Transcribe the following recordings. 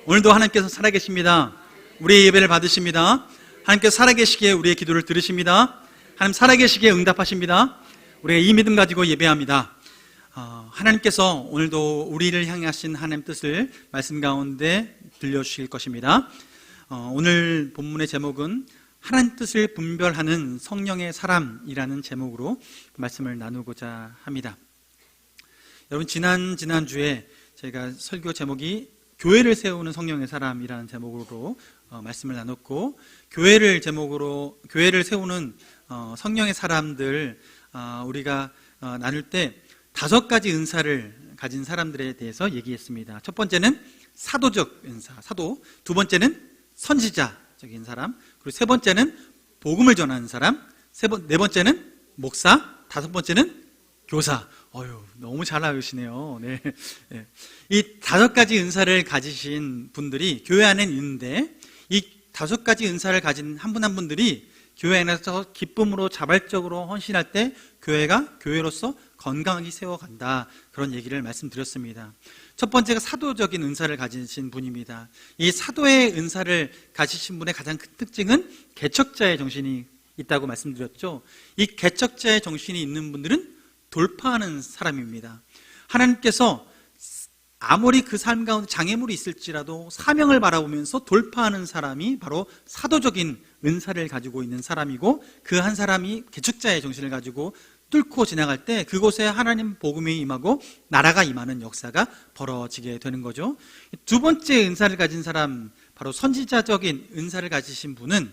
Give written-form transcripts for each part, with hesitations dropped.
오늘도 하나님께서 살아계십니다. 우리의 예배를 받으십니다. 하나님께서 살아계시기에 우리의 기도를 들으십니다. 하나님 살아계시기에 응답하십니다. 우리가 이 믿음 가지고 예배합니다. 하나님께서 오늘도 우리를 향하신 하나님 뜻을 말씀 가운데 들려주실 것입니다. 오늘 본문의 제목은 하나님 뜻을 분별하는 성령의 사람이라는 제목으로 말씀을 나누고자 합니다. 여러분, 지난주에 저희가 설교 제목이 교회를 세우는 성령의 사람이라는 제목으로 말씀을 나눴고, 교회를 세우는 성령의 사람들, 우리가 나눌 때 5가지 은사를 가진 사람들에 대해서 얘기했습니다. 첫 번째는 사도적 은사, 사도. 두 번째는 선지자적인 사람. 그리고 세 번째는 복음을 전하는 사람. 네 번째는 목사. 5번째는 교사. 너무 잘 알으시네요. 네. 이 5가지 은사를 가지신 분들이 교회 안에 있는데, 이 5가지 은사를 가진 한 분 한 분들이 교회 안에서 기쁨으로 자발적으로 헌신할 때 교회가 교회로서 건강하게 세워간다, 그런 얘기를 말씀드렸습니다. 첫 번째가 사도적인 은사를 가지신 분입니다. 이 사도의 은사를 가지신 분의 가장 큰 특징은 개척자의 정신이 있다고 말씀드렸죠. 이 개척자의 정신이 있는 분들은 돌파하는 사람입니다. 하나님께서 아무리 그 삶 가운데 장애물이 있을지라도 사명을 바라보면서 돌파하는 사람이 바로 사도적인 은사를 가지고 있는 사람이고, 그 한 사람이 개척자의 정신을 가지고 뚫고 지나갈 때 그곳에 하나님 복음이 임하고 나라가 임하는 역사가 벌어지게 되는 거죠. 두 번째 은사를 가진 사람, 바로 선지자적인 은사를 가지신 분은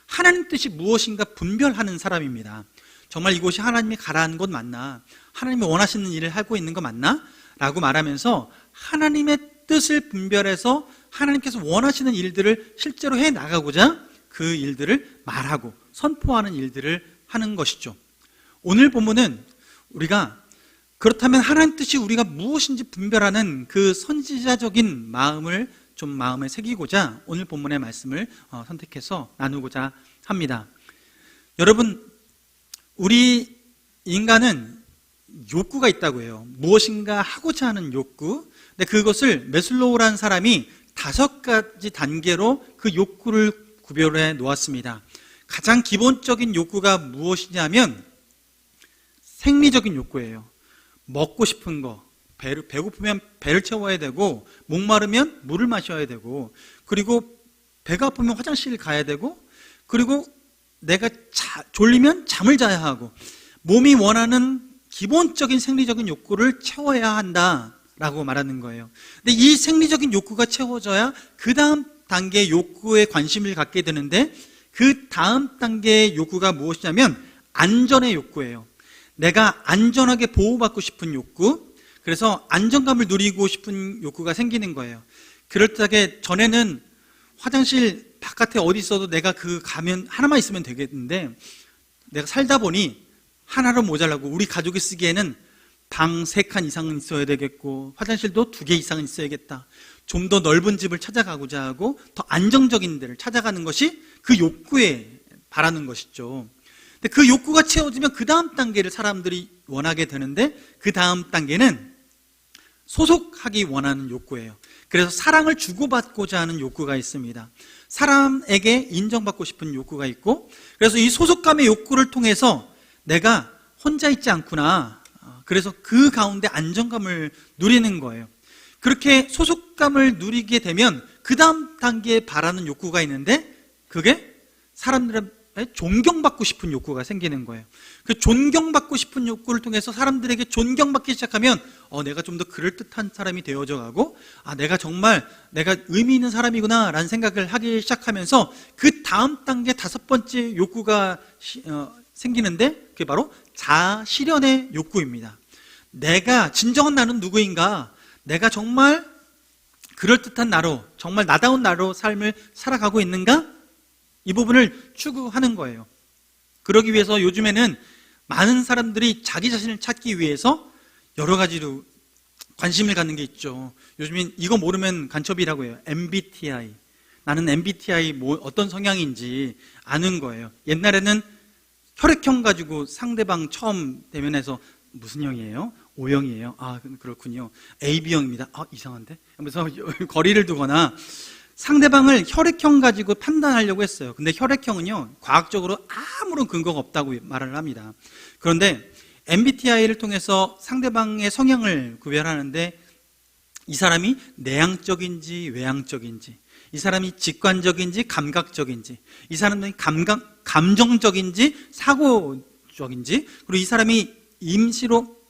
하나님 뜻이 무엇인가 분별하는 사람입니다. 정말 이곳이 하나님이 가라앉은 곳 맞나? 하나님이 원하시는 일을 하고 있는 거 맞나? 라고 말하면서 하나님의 뜻을 분별해서 하나님께서 원하시는 일들을 실제로 해 나가고자 그 일들을 말하고 선포하는 일들을 하는 것이죠. 오늘 본문은 우리가 그렇다면 하나님 뜻이 우리가 무엇인지 분별하는 그 선지자적인 마음을 좀 마음에 새기고자 오늘 본문의 말씀을 선택해서 나누고자 합니다. 여러분, 우리 인간은 욕구가 있다고 해요. 무엇인가 하고자 하는 욕구. 근데 그것을 매슬로우라는 사람이 5가지 단계로 그 욕구를 구별해 놓았습니다. 가장 기본적인 욕구가 무엇이냐면 생리적인 욕구예요. 먹고 싶은 거, 배고프면 배를 채워야 되고, 목마르면 물을 마셔야 되고, 그리고 배가 아프면 화장실 가야 되고, 그리고 내가 졸리면 잠을 자야 하고, 몸이 원하는 기본적인 생리적인 욕구를 채워야 한다라고 말하는 거예요. 근데 이 생리적인 욕구가 채워져야 그 다음 단계의 욕구에 관심을 갖게 되는데, 그 다음 단계의 욕구가 무엇이냐면 안전의 욕구예요. 내가 안전하게 보호받고 싶은 욕구, 그래서 안정감을 누리고 싶은 욕구가 생기는 거예요. 그럴듯하게 전에는 화장실 바깥에 어디 있어도 내가 그 가면 하나만 있으면 되겠는데, 내가 살다 보니 하나로 모자라고 우리 가족이 쓰기에는 방 3칸 이상은 있어야 되겠고, 화장실도 2개 이상은 있어야겠다. 좀 더 넓은 집을 찾아가고자 하고 더 안정적인 데를 찾아가는 것이 그 욕구에 바라는 것이죠. 근데 그 욕구가 채워지면 그 다음 단계를 사람들이 원하게 되는데, 그 다음 단계는 소속하기 원하는 욕구예요. 그래서 사랑을 주고받고자 하는 욕구가 있습니다. 사람에게 인정받고 싶은 욕구가 있고, 그래서 이 소속감의 욕구를 통해서 내가 혼자 있지 않구나, 그래서 그 가운데 안정감을 누리는 거예요. 그렇게 소속감을 누리게 되면 그 다음 단계에 바라는 욕구가 있는데, 그게 사람들의 존경받고 싶은 욕구가 생기는 거예요. 그 존경받고 싶은 욕구를 통해서 사람들에게 존경받기 시작하면 내가 좀 더 그럴듯한 사람이 되어져 가고, 내가 정말 내가 의미 있는 사람이구나 라는 생각을 하기 시작하면서 그 다음 단계 5번째 욕구가 생기는데, 그게 바로 자아 실현의 욕구입니다. 내가 진정한 나는 누구인가, 내가 정말 그럴듯한 나로, 정말 나다운 나로 삶을 살아가고 있는가, 이 부분을 추구하는 거예요. 그러기 위해서 요즘에는 많은 사람들이 자기 자신을 찾기 위해서 여러 가지로 관심을 갖는 게 있죠. 요즘엔 이거 모르면 간첩이라고 해요. MBTI. 나는 MBTI 어떤 성향인지 아는 거예요. 옛날에는 혈액형 가지고 상대방 처음 대면해서 무슨 형이에요? O형이에요. 아, 그렇군요. AB형입니다. 아, 이상한데? 하면서 거리를 두거나 상대방을 혈액형 가지고 판단하려고 했어요. 근데 혈액형은요, 과학적으로 아무런 근거가 없다고 말을 합니다. 그런데 MBTI를 통해서 상대방의 성향을 구별하는데 이 사람이 내향적인지 외향적인지, 이 사람이 직관적인지 감각적인지, 이 사람이 감정적인지 사고적인지, 그리고 이 사람이 임시로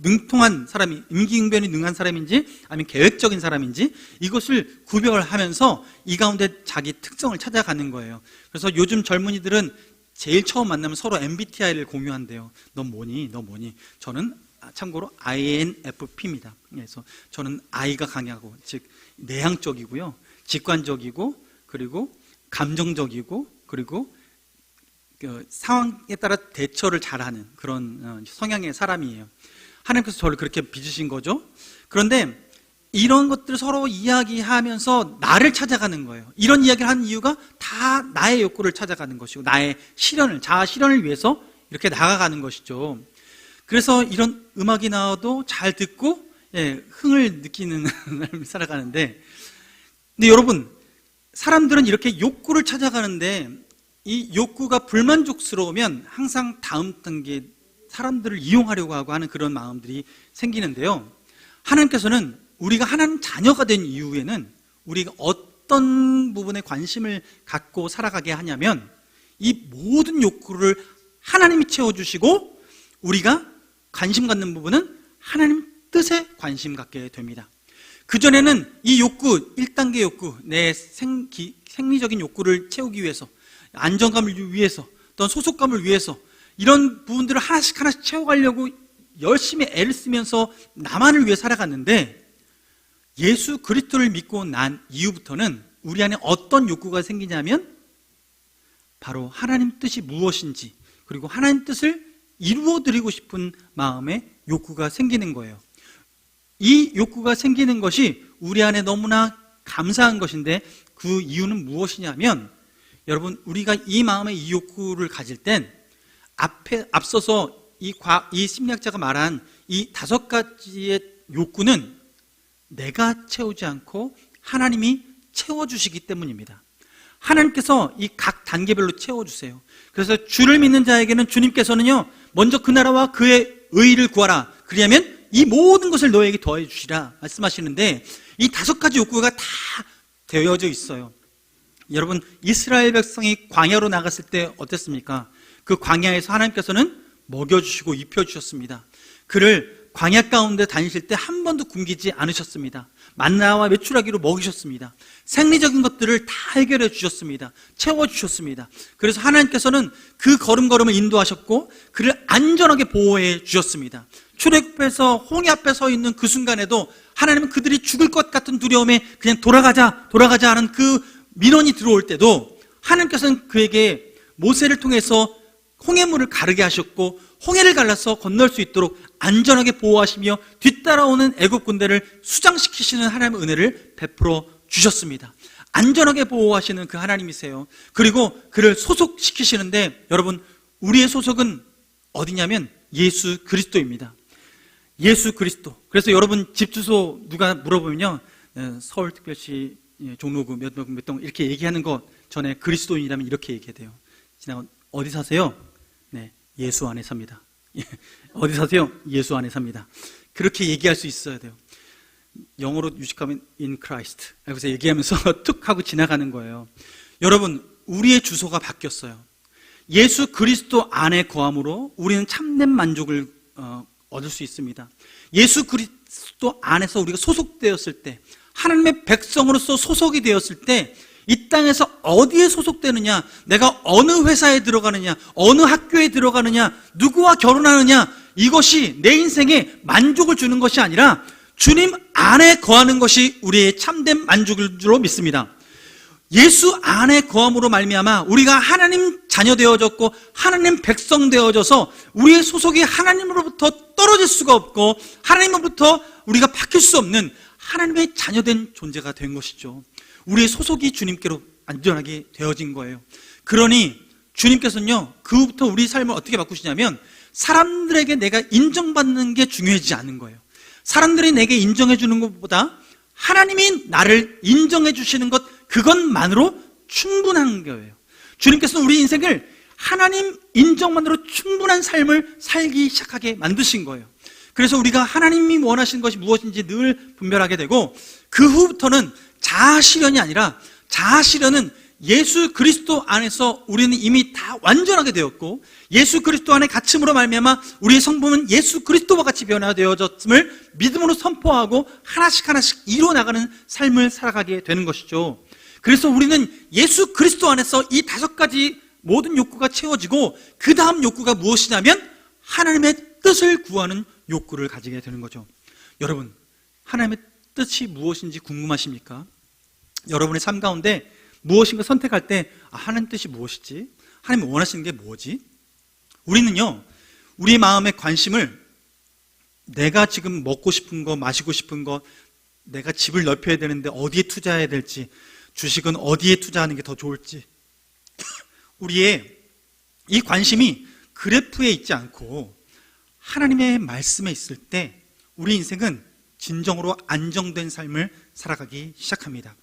능통한 사람이, 임기응변이 능한 사람인지 아니면 계획적인 사람인지, 이것을 구별하면서 이 가운데 자기 특성을 찾아가는 거예요. 그래서 요즘 젊은이들은 제일 처음 만나면 서로 MBTI를 공유한대요. 너 뭐니? 너 뭐니? 저는 참고로 INFP입니다. 그래서 저는 I가 강하고, 즉 내향적이고요, 직관적이고, 그리고 감정적이고, 그리고 그 상황에 따라 대처를 잘하는 그런 성향의 사람이에요. 하나님께서 저를 그렇게 빚으신 거죠. 그런데 이런 것들을 서로 이야기하면서 나를 찾아가는 거예요. 이런 이야기를 하는 이유가 다 나의 욕구를 찾아가는 것이고, 나의 실현을, 자아 실현을 위해서 이렇게 나아가는 것이죠. 그래서 이런 음악이 나와도 잘 듣고, 흥을 느끼는 삶을 살아가는데, 근데 여러분, 사람들은 이렇게 욕구를 찾아가는데 이 욕구가 불만족스러우면 항상 다음 단계 사람들을 이용하려고 하는 그런 마음들이 생기는데요, 하나님께서는 우리가 하나님 자녀가 된 이후에는 우리가 어떤 부분에 관심을 갖고 살아가게 하냐면, 이 모든 욕구를 하나님이 채워주시고 우리가 관심 갖는 부분은 하나님 뜻에 관심 갖게 됩니다. 그전에는 이 욕구, 1단계 욕구, 내 생리적인 욕구를 채우기 위해서, 안정감을 위해서, 또는 소속감을 위해서 이런 부분들을 하나씩 채워가려고 열심히 애를 쓰면서 나만을 위해 살아갔는데, 예수 그리스도를 믿고 난 이후부터는 우리 안에 어떤 욕구가 생기냐면 바로 하나님 뜻이 무엇인지, 그리고 하나님 뜻을 이루어드리고 싶은 마음의 욕구가 생기는 거예요. 이 욕구가 생기는 것이 우리 안에 너무나 감사한 것인데, 그 이유는 무엇이냐면, 여러분, 우리가 이 마음의 이 욕구를 가질 땐 앞서서 이 심리학자가 말한 이 5가지의 욕구는 내가 채우지 않고 하나님이 채워주시기 때문입니다. 하나님께서 이 각 단계별로 채워주세요. 그래서 주를 믿는 자에게는 주님께서는요, 먼저 그 나라와 그의 의의를 구하라, 그리하면 이 모든 것을 너에게 더해 주시라 말씀하시는데, 이 5가지 욕구가 다 되어져 있어요. 여러분, 이스라엘 백성이 광야로 나갔을 때 어땠습니까? 그 광야에서 하나님께서는 먹여주시고 입혀주셨습니다. 그를 광야 가운데 다니실 때 한 번도 굶기지 않으셨습니다. 만나와 메추라기로 먹이셨습니다. 생리적인 것들을 다 해결해 주셨습니다. 채워주셨습니다. 그래서 하나님께서는 그 걸음걸음을 인도하셨고 그를 안전하게 보호해 주셨습니다. 출애굽에서 홍해 앞에 서 있는 그 순간에도 하나님은 그들이 죽을 것 같은 두려움에 그냥 돌아가자 하는 그 민원이 들어올 때도 하나님께서는 그에게 모세를 통해서 홍해물을 가르게 하셨고, 홍해를 갈라서 건널 수 있도록 안전하게 보호하시며 뒤따라오는 애국 군대를 수장시키시는 하나님의 은혜를 베풀어 주셨습니다. 안전하게 보호하시는 그 하나님이세요. 그리고 그를 소속시키시는데, 여러분, 우리의 소속은 어디냐면 예수 그리스도입니다. 예수 그리스도. 그래서 여러분, 집 주소 누가 물어보면요, 서울특별시 종로구 몇 동 이렇게 얘기하는 것 전에 그리스도인이라면 이렇게 얘기해야 돼요. 지나가 어디 사세요? 네, 예수 안에 삽니다. 어디 사세요? 예수 안에 삽니다. 그렇게 얘기할 수 있어야 돼요. 영어로 유식하면 in Christ. 그래서 얘기하면서 툭 하고 지나가는 거예요. 여러분, 우리의 주소가 바뀌었어요. 예수 그리스도 안에 거함으로 우리는 참된 만족을 얻을 수 있습니다. 예수 그리스도 안에서 우리가 소속되었을 때, 하나님의 백성으로서 소속이 되었을 때, 이 땅에서 어디에 소속되느냐, 내가 어느 회사에 들어가느냐, 어느 학교에 들어가느냐, 누구와 결혼하느냐, 이것이 내 인생에 만족을 주는 것이 아니라 주님 안에 거하는 것이 우리의 참된 만족을 줄로 믿습니다. 예수 안에 거함으로 말미암아 우리가 하나님 자녀 되어졌고 하나님 백성 되어져서 우리의 소속이 하나님으로부터 떨어질 수가 없고 하나님으로부터 우리가 바뀔 수 없는 하나님의 자녀된 존재가 된 것이죠. 우리의 소속이 주님께로 안전하게 되어진 거예요. 그러니 주님께서는요, 그후부터 우리 삶을 어떻게 바꾸시냐면 사람들에게 내가 인정받는 게 중요하지 않은 거예요. 사람들이 내게 인정해 주는 것보다 하나님이 나를 인정해 주시는 것, 그것만으로 충분한 거예요. 주님께서는 우리 인생을 하나님 인정만으로 충분한 삶을 살기 시작하게 만드신 거예요. 그래서 우리가 하나님이 원하시는 것이 무엇인지 늘 분별하게 되고, 그 후부터는 자아실현이 아니라, 자아실현은 예수 그리스도 안에서 우리는 이미 다 완전하게 되었고, 예수 그리스도 안에 갇힘으로 말미암아 우리의 성품은 예수 그리스도와 같이 변화되어졌음을 믿음으로 선포하고 하나씩 하나씩 이뤄나가는 삶을 살아가게 되는 것이죠. 그래서 우리는 예수 그리스도 안에서 이 5가지 모든 욕구가 채워지고, 그 다음 욕구가 무엇이냐면 하나님의 뜻을 구하는 욕구를 가지게 되는 거죠. 여러분, 하나님의 뜻이 무엇인지 궁금하십니까? 여러분의 삶 가운데 무엇인가 선택할 때 하나님 뜻이 무엇이지? 하나님이 원하시는 게 뭐지? 우리는요, 우리의 마음의 관심을 내가 지금 먹고 싶은 거, 마시고 싶은 거, 내가 집을 넓혀야 되는데 어디에 투자해야 될지, 주식은 어디에 투자하는 게 더 좋을지, 우리의 이 관심이 그래프에 있지 않고 하나님의 말씀에 있을 때 우리 인생은 진정으로 안정된 삶을 살아가기 시작합니다.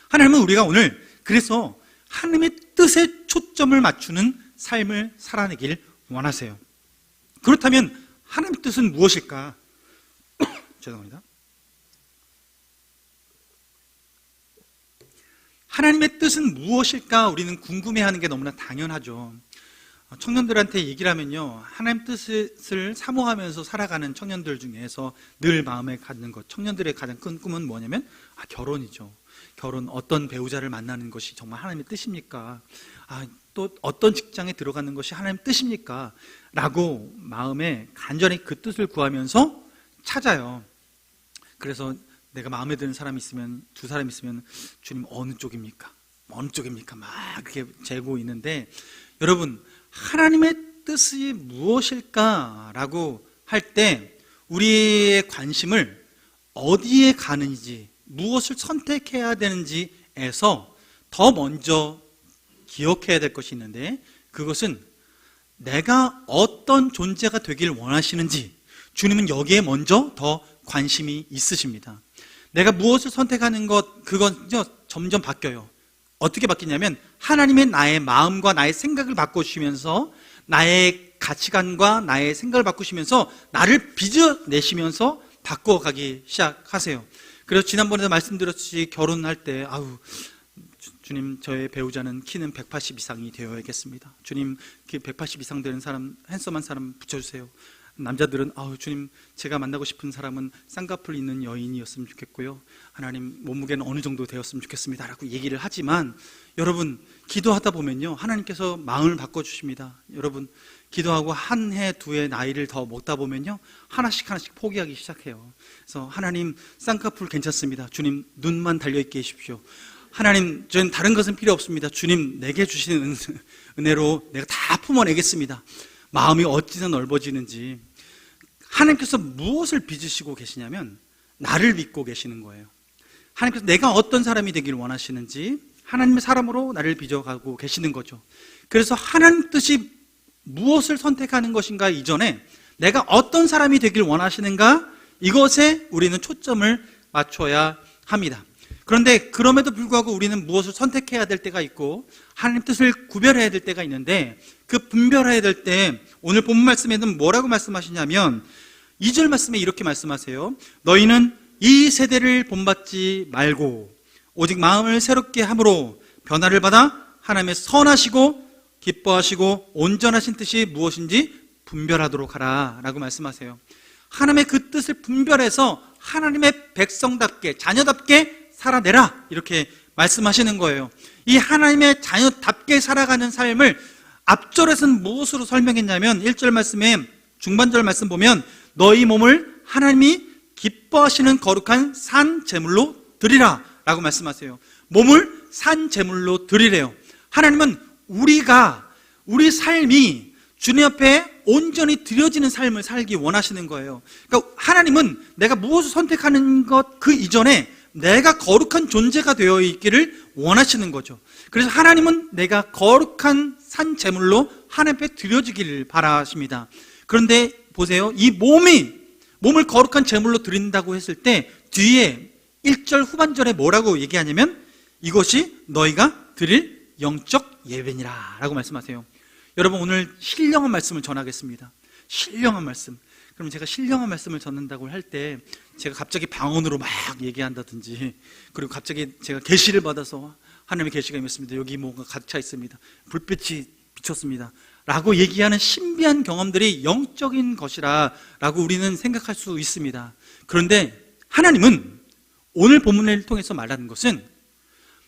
하나님은 우리가 오늘 그래서 하나님의 뜻에 초점을 맞추는 삶을 살아내길 원하세요. 그렇다면 하나님의 뜻은 무엇일까? 죄송합니다. 하나님의 뜻은 무엇일까? 우리는 궁금해하는 게 너무나 당연하죠. 청년들한테 얘기를 하면요, 하나님 뜻을 사모하면서 살아가는 청년들 중에서 늘 마음에 갖는 것, 청년들의 가장 큰 꿈은 뭐냐면 결혼이죠. 결혼, 어떤 배우자를 만나는 것이 정말 하나님의 뜻입니까? 또 어떤 직장에 들어가는 것이 하나님의 뜻입니까? 라고 마음에 간절히 그 뜻을 구하면서 찾아요. 그래서 내가 마음에 드는 사람이 있으면, 2사람 있으면 주님 어느 쪽입니까? 어느 쪽입니까? 막 그렇게 재고 있는데, 여러분, 하나님의 뜻이 무엇일까라고 할 때 우리의 관심을 어디에 가는지, 무엇을 선택해야 되는지에서 더 먼저 기억해야 될 것이 있는데, 그것은 내가 어떤 존재가 되길 원하시는지 주님은 여기에 먼저 더 관심이 있으십니다. 내가 무엇을 선택하는 것, 그건 점점 바뀌어요. 어떻게 바뀌냐면 하나님의 나의 마음과 나의 생각을 바꿔주시면서, 나의 가치관과 나의 생각을 바꾸시면서 나를 빚어내시면서 바꿔가기 시작하세요. 그래서 지난번에도 말씀드렸듯이 결혼할 때 주님, 저의 배우자는 키는 180 이상이 되어야겠습니다. 주님, 180 이상 되는 사람, 핸섬한 사람 붙여주세요. 남자들은 주님, 제가 만나고 싶은 사람은 쌍꺼풀 있는 여인이었으면 좋겠고요, 하나님, 몸무게는 어느 정도 되었으면 좋겠습니다 라고 얘기를 하지만, 여러분, 기도하다 보면요, 하나님께서 마음을 바꿔주십니다. 여러분, 기도하고 한 해, 2해 나이를 더 먹다 보면요, 하나씩 포기하기 시작해요. 그래서 하나님, 쌍꺼풀 괜찮습니다. 주님, 눈만 달려있게 해주십시오. 하나님, 저는 다른 것은 필요 없습니다. 주님, 내게 주시는 은혜로 내가 다 품어내겠습니다. 마음이 어찌나 넓어지는지. 하나님께서 무엇을 빚으시고 계시냐면 나를 믿고 계시는 거예요. 하나님께서 내가 어떤 사람이 되기를 원하시는지 하나님의 사람으로 나를 빚어가고 계시는 거죠. 그래서 하나님 뜻이 무엇을 선택하는 것인가 이전에 내가 어떤 사람이 되길 원하시는가, 이것에 우리는 초점을 맞춰야 합니다. 그런데 그럼에도 불구하고 우리는 무엇을 선택해야 될 때가 있고 하나님 뜻을 구별해야 될 때가 있는데, 그 분별해야 될 때 오늘 본문 말씀에는 뭐라고 말씀하시냐면 2절 말씀에 이렇게 말씀하세요. 너희는 이 세대를 본받지 말고 오직 마음을 새롭게 함으로 변화를 받아 하나님의 선하시고 기뻐하시고 온전하신 뜻이 무엇인지 분별하도록 하라 라고 말씀하세요. 하나님의 그 뜻을 분별해서 하나님의 백성답게, 자녀답게 살아내라, 이렇게 말씀하시는 거예요. 이 하나님의 자녀답게 살아가는 삶을 앞절에서는 무엇으로 설명했냐면 1절 말씀에 중반절 말씀 보면 너희 몸을 하나님이 기뻐하시는 거룩한 산 제물로 드리라 라고 말씀하세요. 몸을 산 제물로 드리래요. 하나님은 우리 삶이 주님 앞에 온전히 드려지는 삶을 살기 원하시는 거예요. 그러니까 하나님은 내가 무엇을 선택하는 것 그 이전에 내가 거룩한 존재가 되어 있기를 원하시는 거죠. 그래서 하나님은 내가 거룩한 산 제물로 하나님 앞에 드려지기를 바라십니다. 그런데 보세요. 이 몸을 거룩한 제물로 드린다고 했을 때 뒤에 1절 후반절에 뭐라고 얘기하냐면 이것이 너희가 드릴 영적 예배니라 라고 말씀하세요. 여러분, 오늘 신령한 말씀을 전하겠습니다. 신령한 말씀. 그럼 제가 신령한 말씀을 전한다고 할 때 제가 갑자기 방언으로 막 얘기한다든지, 그리고 갑자기 제가 계시를 받아서 하나님의 계시가 임했습니다, 여기 뭔가 가득 차 있습니다, 불빛이 비쳤습니다 라고 얘기하는 신비한 경험들이 영적인 것이라 라고 우리는 생각할 수 있습니다. 그런데 하나님은 오늘 본문을 통해서 말하는 것은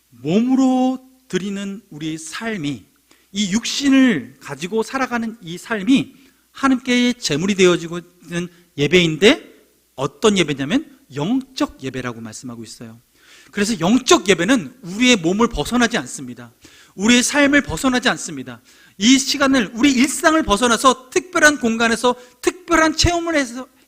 몸으로 드리는 우리의 삶이, 이 육신을 가지고 살아가는 이 삶이 하나님께 제물이 되어지고 있는 예배인데, 어떤 예배냐면 영적 예배라고 말씀하고 있어요. 그래서 영적 예배는 우리의 몸을 벗어나지 않습니다. 우리의 삶을 벗어나지 않습니다. 이 시간을, 우리 일상을 벗어나서 특별한 공간에서 특별한 체험을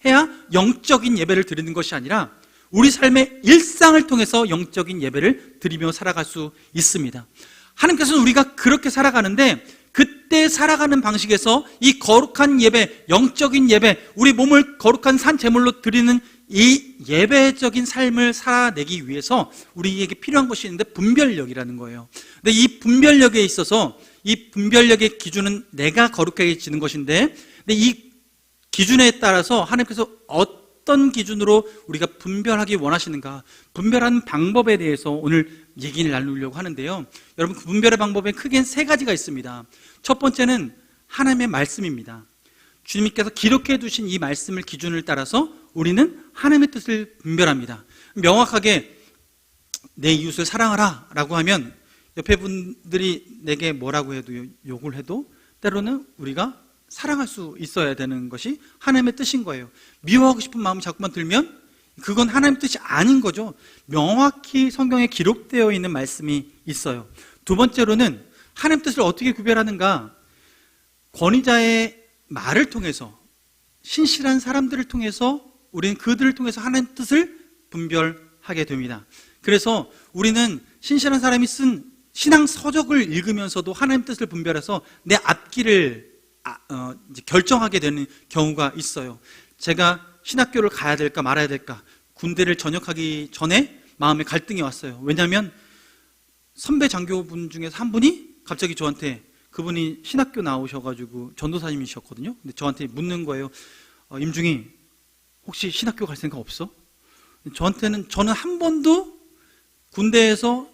해야 영적인 예배를 드리는 것이 아니라 우리 삶의 일상을 통해서 영적인 예배를 드리며 살아갈 수 있습니다. 하나님께서는 우리가 그렇게 살아가는데, 그때 살아가는 방식에서 이 거룩한 예배, 영적인 예배, 우리 몸을 거룩한 산 제물로 드리는 이 예배적인 삶을 살아내기 위해서 우리에게 필요한 것이 있는데 분별력이라는 거예요. 근데 이 분별력에 있어서, 이 분별력의 기준은 내가 거룩해지는 것인데, 근데 이 기준에 따라서 하나님께서 어떤 기준으로 우리가 분별하기 원하시는가, 분별하는 방법에 대해서 오늘 얘기를 나누려고 하는데요. 여러분, 그 분별의 방법에 크게 세 가지가 있습니다. 첫 번째는 하나님의 말씀입니다. 주님께서 기록해 두신 이 말씀을 기준을 따라서 우리는 하나님의 뜻을 분별합니다. 명확하게 내 이웃을 사랑하라 라고 하면 옆에 분들이 내게 뭐라고 해도, 욕을 해도 때로는 우리가 사랑할 수 있어야 되는 것이 하나님의 뜻인 거예요. 미워하고 싶은 마음이 자꾸만 들면 그건 하나님의 뜻이 아닌 거죠. 명확히 성경에 기록되어 있는 말씀이 있어요. 두 번째로는 하나님의 뜻을 어떻게 구별하는가? 권위자의 말을 통해서, 신실한 사람들을 통해서, 우리는 그들을 통해서 하나님의 뜻을 분별하게 됩니다. 그래서 우리는 신실한 사람이 쓴 신앙 서적을 읽으면서도 하나님의 뜻을 분별해서 내 앞길을 이제 결정하게 되는 경우가 있어요. 제가 신학교를 가야 될까 말아야 될까, 군대를 전역하기 전에 마음에 갈등이 왔어요. 왜냐하면 선배 장교분 중에서 한 분이 갑자기 저한테, 그분이 신학교 나오셔가지고 전도사님이셨거든요. 근데 저한테 묻는 거예요. 임중이, 혹시 신학교 갈 생각 없어? 저는 한 번도 군대에서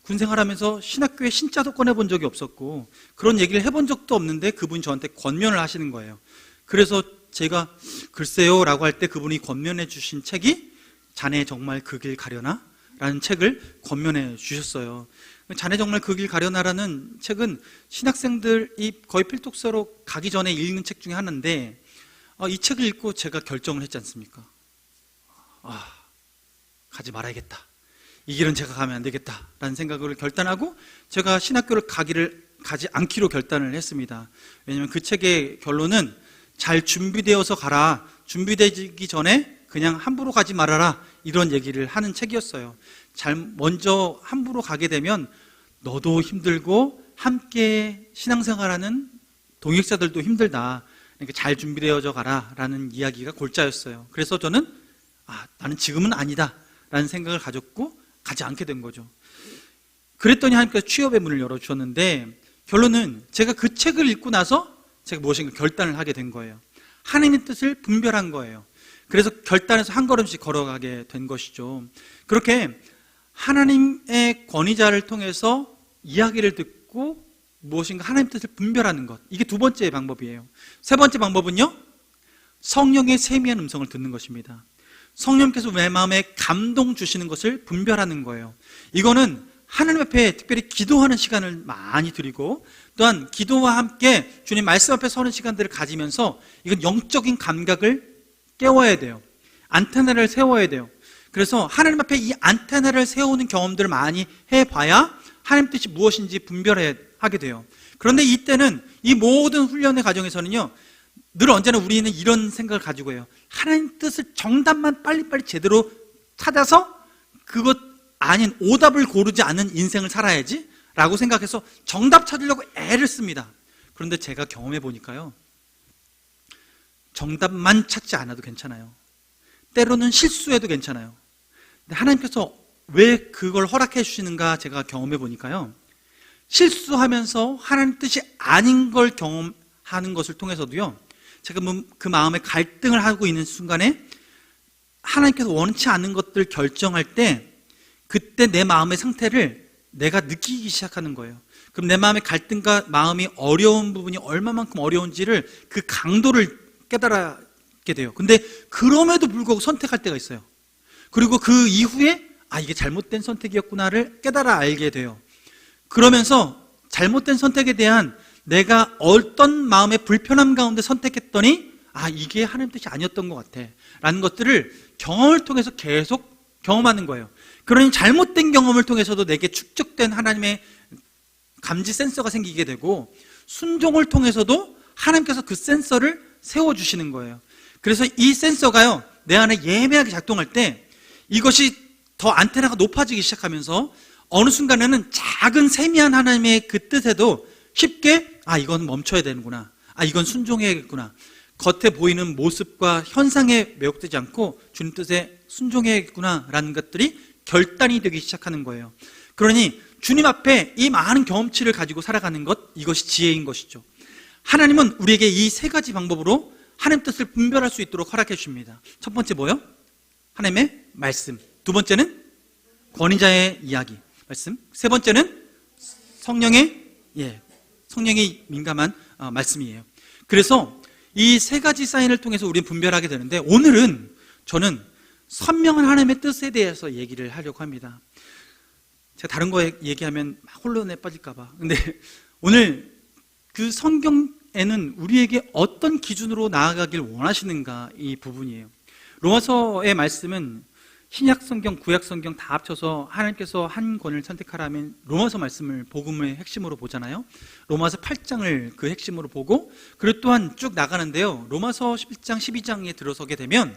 군생활하면서 신학교에 신자도 꺼내본 적이 없었고 그런 얘기를 해본 적도 없는데 그분이 저한테 권면을 하시는 거예요. 그래서 제가 글쎄요 라고 할 때 그분이 권면해 주신 책이 자네 정말 그 길 가려나? 라는 책을 권면해 주셨어요. 자네 정말 그 길 가려나라는 책은 신학생들이 거의 필독서로 가기 전에 읽는 책 중에 하나인데, 이 책을 읽고 제가 결정을 했지 않습니까? 가지 말아야겠다, 이 길은 제가 가면 안 되겠다라는 생각을 결단하고 제가 신학교를 가지 않기로 결단을 했습니다. 왜냐하면 그 책의 결론은 잘 준비되어서 가라, 준비되기 전에 그냥 함부로 가지 말아라, 이런 얘기를 하는 책이었어요. 먼저 함부로 가게 되면 너도 힘들고 함께 신앙생활하는 동역자들도 힘들다, 그러니까 잘 준비되어져 가라 라는 이야기가 골자였어요. 그래서 저는 나는 지금은 아니다 라는 생각을 가졌고 가지 않게 된 거죠. 그랬더니 하나님께서 취업의 문을 열어주셨는데, 결론은 제가 그 책을 읽고 나서 제가 무엇인가 결단을 하게 된 거예요. 하나님의 뜻을 분별한 거예요. 그래서 결단해서 한 걸음씩 걸어가게 된 것이죠. 그렇게 하나님의 권위자를 통해서 이야기를 듣고 무엇인가 하나님의 뜻을 분별하는 것, 이게 두 번째 방법이에요. 세 번째 방법은요, 성령의 세미한 음성을 듣는 것입니다. 성령께서 내 마음에 감동 주시는 것을 분별하는 거예요. 이거는 하나님 앞에 특별히 기도하는 시간을 많이 드리고, 또한 기도와 함께 주님 말씀 앞에 서는 시간들을 가지면서 이건 영적인 감각을 깨워야 돼요. 안테나를 세워야 돼요. 그래서 하나님 앞에 이 안테나를 세우는 경험들을 많이 해봐야 하나님 뜻이 무엇인지 분별하게 돼요. 그런데 이때는, 이 모든 훈련의 과정에서는요, 늘 언제나 우리는 이런 생각을 가지고 해요. 하나님 뜻을 정답만 빨리빨리 제대로 찾아서 그것 아닌 오답을 고르지 않는 인생을 살아야지 라고 생각해서 정답 찾으려고 애를 씁니다. 그런데 제가 경험해 보니까요, 정답만 찾지 않아도 괜찮아요. 때로는 실수해도 괜찮아요. 근데 하나님께서 왜 그걸 허락해 주시는가 제가 경험해 보니까요, 실수하면서 하나님 뜻이 아닌 걸 경험하는 것을 통해서도요, 제가 그 마음에 갈등을 하고 있는 순간에 하나님께서 원치 않는 것들 결정할 때, 그때 내 마음의 상태를 내가 느끼기 시작하는 거예요. 그럼 내 마음의 갈등과 마음이 어려운 부분이 얼마만큼 어려운지를, 그 강도를 깨달게 돼요. 근데 그럼에도 불구하고 선택할 때가 있어요. 그리고 그 이후에 이게 잘못된 선택이었구나를 깨달아 알게 돼요. 그러면서 잘못된 선택에 대한 내가 어떤 마음의 불편함 가운데 선택했더니 이게 하나님 뜻이 아니었던 것 같아 라는 것들을 경험을 통해서 계속 경험하는 거예요. 그러니 잘못된 경험을 통해서도 내게 축적된 하나님의 감지 센서가 생기게 되고, 순종을 통해서도 하나님께서 그 센서를 세워주시는 거예요. 그래서 이 센서가요, 내 안에 예민하게 작동할 때 이것이 더 안테나가 높아지기 시작하면서 어느 순간에는 작은 세미한 하나님의 그 뜻에도 쉽게 이건 멈춰야 되는구나, 이건 순종해야겠구나, 겉에 보이는 모습과 현상에 매혹되지 않고 주님 뜻에 순종해야겠구나 라는 것들이 결단이 되기 시작하는 거예요. 그러니 주님 앞에 이 많은 경험치를 가지고 살아가는 것, 이것이 지혜인 것이죠. 하나님은 우리에게 이 세 가지 방법으로 하나님 뜻을 분별할 수 있도록 허락해 주십니다. 첫 번째 뭐요? 하나님의 말씀. 두 번째는 권위자의 이야기, 말씀. 세 번째는 성령의 민감한 말씀이에요. 그래서 이 세 가지 사인을 통해서 우리는 분별하게 되는데, 오늘은 저는 선명한 하나님의 뜻에 대해서 얘기를 하려고 합니다. 제가 다른 거 얘기하면 혼란에 빠질까봐. 근데 오늘 그 성경에는 우리에게 어떤 기준으로 나아가길 원하시는가, 이 부분이에요. 로마서의 말씀은 신약 성경, 구약 성경 다 합쳐서 하나님께서 한 권을 선택하라면 로마서 말씀을 복음의 핵심으로 보잖아요. 로마서 8장을 그 핵심으로 보고, 그리고 또한 쭉 나가는데요, 로마서 11장, 12장에 들어서게 되면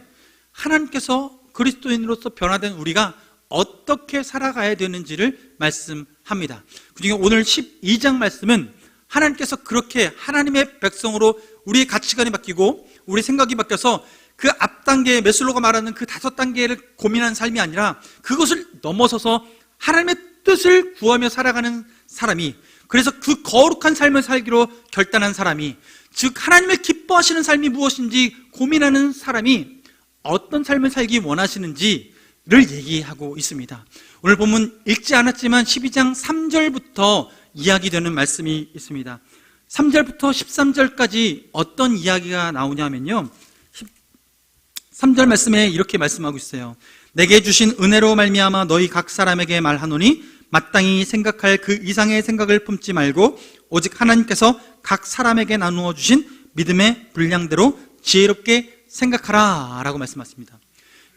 하나님께서 그리스도인으로서 변화된 우리가 어떻게 살아가야 되는지를 말씀합니다. 그중에 오늘 12장 말씀은 하나님께서 그렇게 하나님의 백성으로 우리의 가치관이 바뀌고 우리 생각이 바뀌어서 그 앞단계, 메슬로가 말하는 그 5단계를 고민하는 삶이 아니라 그것을 넘어서서 하나님의 뜻을 구하며 살아가는 사람이, 그래서 그 거룩한 삶을 살기로 결단한 사람이, 즉 하나님을 기뻐하시는 삶이 무엇인지 고민하는 사람이 어떤 삶을 살기 원하시는지를 얘기하고 있습니다. 오늘 본문 읽지 않았지만 12장 3절부터 이야기되는 말씀이 있습니다. 3절부터 13절까지 어떤 이야기가 나오냐면요, 3절 말씀에 이렇게 말씀하고 있어요. 내게 주신 은혜로 말미암아 너희 각 사람에게 말하노니 마땅히 생각할 그 이상의 생각을 품지 말고 오직 하나님께서 각 사람에게 나누어 주신 믿음의 분량대로 지혜롭게 생각하라 라고 말씀하십니다.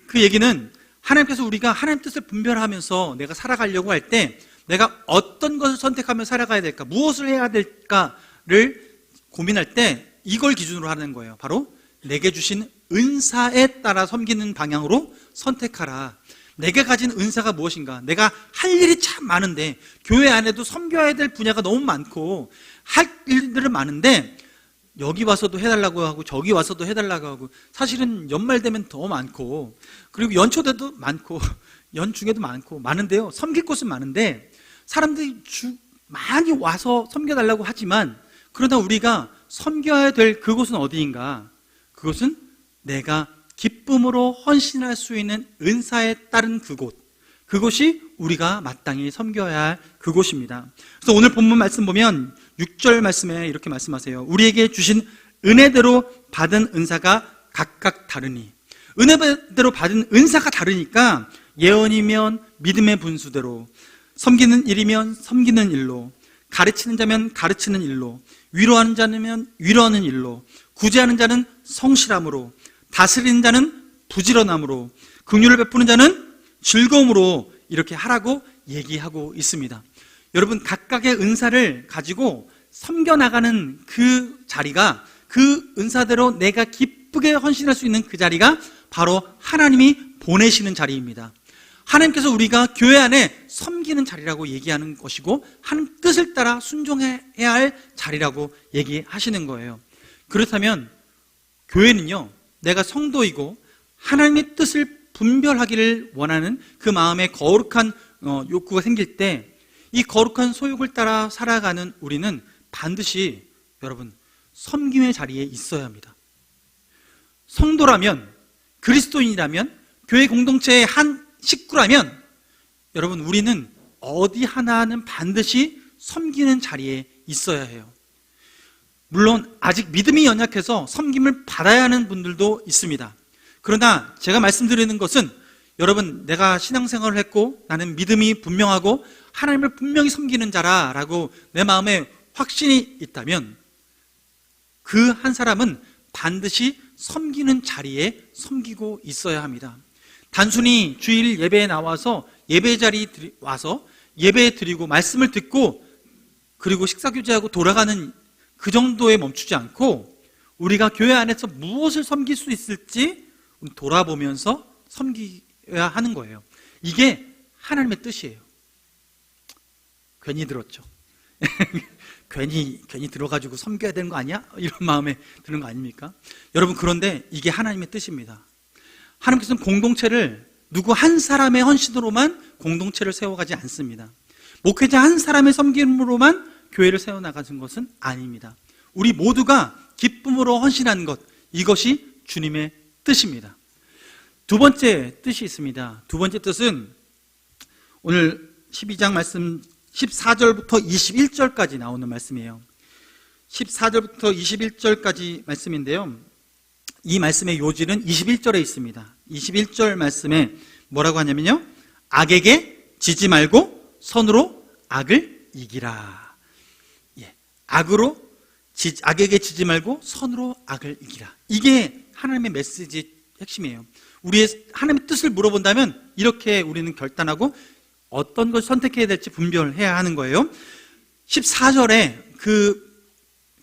그 얘기는 하나님께서 우리가 하나님 뜻을 분별하면서 내가 살아가려고 할 때 내가 어떤 것을 선택하며 살아가야 될까, 무엇을 해야 될까를 고민할 때 이걸 기준으로 하는 거예요. 바로 내게 주신 은사에 따라 섬기는 방향으로 선택하라. 내게 가진 은사가 무엇인가? 내가 할 일이 참 많은데, 교회 안에도 섬겨야 될 분야가 너무 많고 할 일들은 많은데 여기 와서도 해달라고 하고 저기 와서도 해달라고 하고, 사실은 연말 되면 더 많고, 그리고 연초 때도 많고 연중에도 많은데요, 섬길 곳은 많은데 사람들이 많이 와서 섬겨달라고 하지만, 그러다 우리가 섬겨야 될 그곳은 어디인가? 그것은 내가 기쁨으로 헌신할 수 있는 은사에 따른 그곳이 우리가 마땅히 섬겨야 할 그곳입니다. 그래서 오늘 본문 말씀 보면 6절 말씀에 이렇게 말씀하세요. 우리에게 주신 은혜대로 받은 은사가 각각 다르니. 은혜대로 받은 은사가 다르니까 예언이면 믿음의 분수대로, 섬기는 일이면 섬기는 일로, 가르치는 자면 가르치는 일로, 위로하는 자면 위로하는 일로, 구제하는 자는 성실함으로, 다스리는 자는 부지런함으로, 긍휼을 베푸는 자는 즐거움으로 이렇게 하라고 얘기하고 있습니다. 여러분, 각각의 은사를 가지고 섬겨나가는 그 자리가, 그 은사대로 내가 기쁘게 헌신할 수 있는 그 자리가 바로 하나님이 보내시는 자리입니다. 하나님께서 우리가 교회 안에 섬기는 자리라고 얘기하는 것이고 하나님 뜻을 따라 순종해야 할 자리라고 얘기하시는 거예요. 그렇다면 교회는요, 내가 성도이고 하나님의 뜻을 분별하기를 원하는 그 마음에 거룩한 욕구가 생길 때 이 거룩한 소욕을 따라 살아가는 우리는 반드시 여러분 섬김의 자리에 있어야 합니다. 성도라면, 그리스도인이라면, 교회 공동체의 한 식구라면 여러분 우리는 어디 하나는 반드시 섬기는 자리에 있어야 해요. 물론 아직 믿음이 연약해서 섬김을 받아야 하는 분들도 있습니다. 그러나 제가 말씀드리는 것은 여러분, 내가 신앙생활을 했고 나는 믿음이 분명하고 하나님을 분명히 섬기는 자라라고 내 마음에 확신이 있다면 그 한 사람은 반드시 섬기는 자리에 섬기고 있어야 합니다. 단순히 주일 예배에 나와서 예배 자리에 와서 예배 드리고 말씀을 듣고 그리고 식사교제하고 돌아가는 그 정도에 멈추지 않고 우리가 교회 안에서 무엇을 섬길 수 있을지 돌아보면서 섬겨야 하는 거예요. 이게 하나님의 뜻이에요. 괜히 들었죠. 괜히 들어가지고 섬겨야 되는 거 아니야? 이런 마음에 드는 거 아닙니까? 여러분, 그런데 이게 하나님의 뜻입니다. 하나님께서는 공동체를 누구 한 사람의 헌신으로만 공동체를 세워가지 않습니다. 목회자 한 사람의 섬김으로만 교회를 세워나가는 것은 아닙니다. 우리 모두가 기쁨으로 헌신하는 것, 이것이 주님의 뜻입니다. 두 번째 뜻이 있습니다. 두 번째 뜻은 오늘 12장 말씀 14절부터 21절까지 나오는 말씀이에요. 14절부터 21절까지 말씀인데요, 이 말씀의 요지는 21절에 있습니다. 21절 말씀에 뭐라고 하냐면요, 악에게 지지 말고 선으로 악을 이기라. 악에게 지지 말고 선으로 악을 이기라. 이게 하나님의 메시지 핵심이에요. 우리의 하나님의 뜻을 물어본다면 이렇게 우리는 결단하고 어떤 것을 선택해야 될지 분별해야 하는 거예요. 14절에 그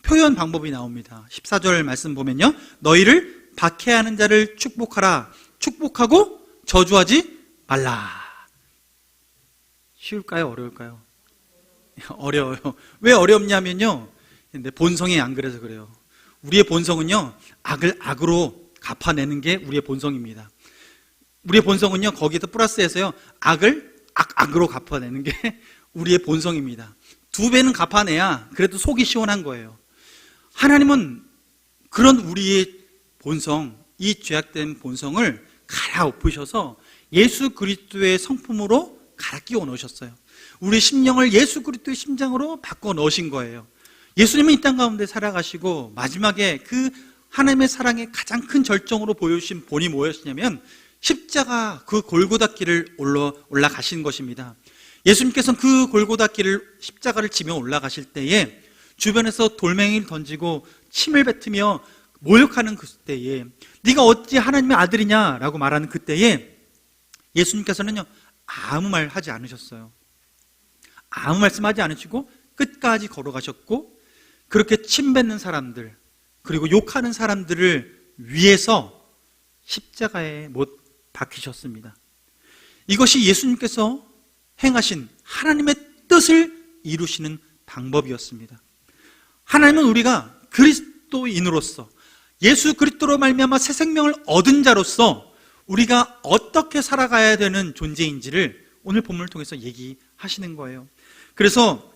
표현 방법이 나옵니다. 14절 말씀 보면요, 너희를 박해하는 자를 축복하라. 축복하고 저주하지 말라. 쉬울까요? 어려울까요? 어려워요. 왜 어렵냐면요, 근데 본성이 안 그래서 그래요. 우리의 본성은요, 악을 악으로 갚아내는 게 우리의 본성입니다. 우리의 본성은요, 거기에서 플러스해서요, 악을 악으로 갚아내는 게 우리의 본성입니다. 두 배는 갚아내야 그래도 속이 시원한 거예요. 하나님은 그런 우리의 본성, 이 죄악된 본성을 갈아엎으셔서 예수 그리스도의 성품으로 갈아 끼워 넣으셨어요. 우리 심령을 예수 그리스도의 심장으로 바꿔 넣으신 거예요. 예수님은 이 땅 가운데 살아가시고 마지막에 그 하나님의 사랑의 가장 큰 절정으로 보여주신 본이 뭐였냐면 십자가, 그 골고다 길을 올라가신 것입니다. 예수님께서는 그 골고다 길을, 십자가를 지며 올라가실 때에 주변에서 돌멩이를 던지고 침을 뱉으며 모욕하는 그때에, 네가 어찌 하나님의 아들이냐라고 말하는 그때에 예수님께서는요, 아무 말 하지 않으셨어요. 아무 말씀하지 않으시고 끝까지 걸어가셨고, 그렇게 침 뱉는 사람들 그리고 욕하는 사람들을 위해서 십자가에 못 박히셨습니다. 이것이 예수님께서 행하신 하나님의 뜻을 이루시는 방법이었습니다. 하나님은 우리가 그리스도인으로서 예수 그리스도로 말미암아 새 생명을 얻은 자로서 우리가 어떻게 살아가야 되는 존재인지를 오늘 본문을 통해서 얘기하시는 거예요. 그래서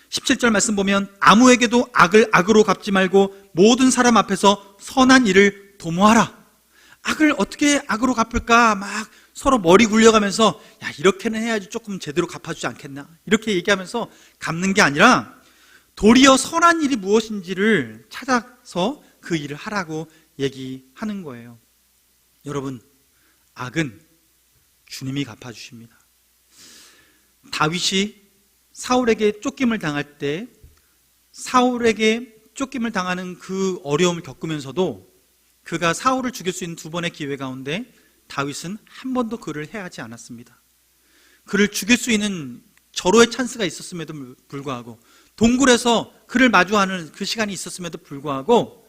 17절 말씀 보면 아무에게도 악을 악으로 갚지 말고 모든 사람 앞에서 선한 일을 도모하라. 악을 어떻게 악으로 갚을까 막 서로 머리 굴려가면서 야, 이렇게는 해야지 조금 제대로 갚아주지 않겠나, 이렇게 얘기하면서 갚는 게 아니라 도리어 선한 일이 무엇인지를 찾아서 그 일을 하라고 얘기하는 거예요. 여러분, 악은 주님이 갚아주십니다. 다윗이 사울에게 쫓김을 당할 때 사울에게 쫓김을 당하는 그 어려움을 겪으면서도 그가 사울을 죽일 수 있는 두 번의 기회 가운데 다윗은 한 번도 그를 해하지 않았습니다. 그를 죽일 수 있는 절호의 찬스가 있었음에도 불구하고, 동굴에서 그를 마주하는 그 시간이 있었음에도 불구하고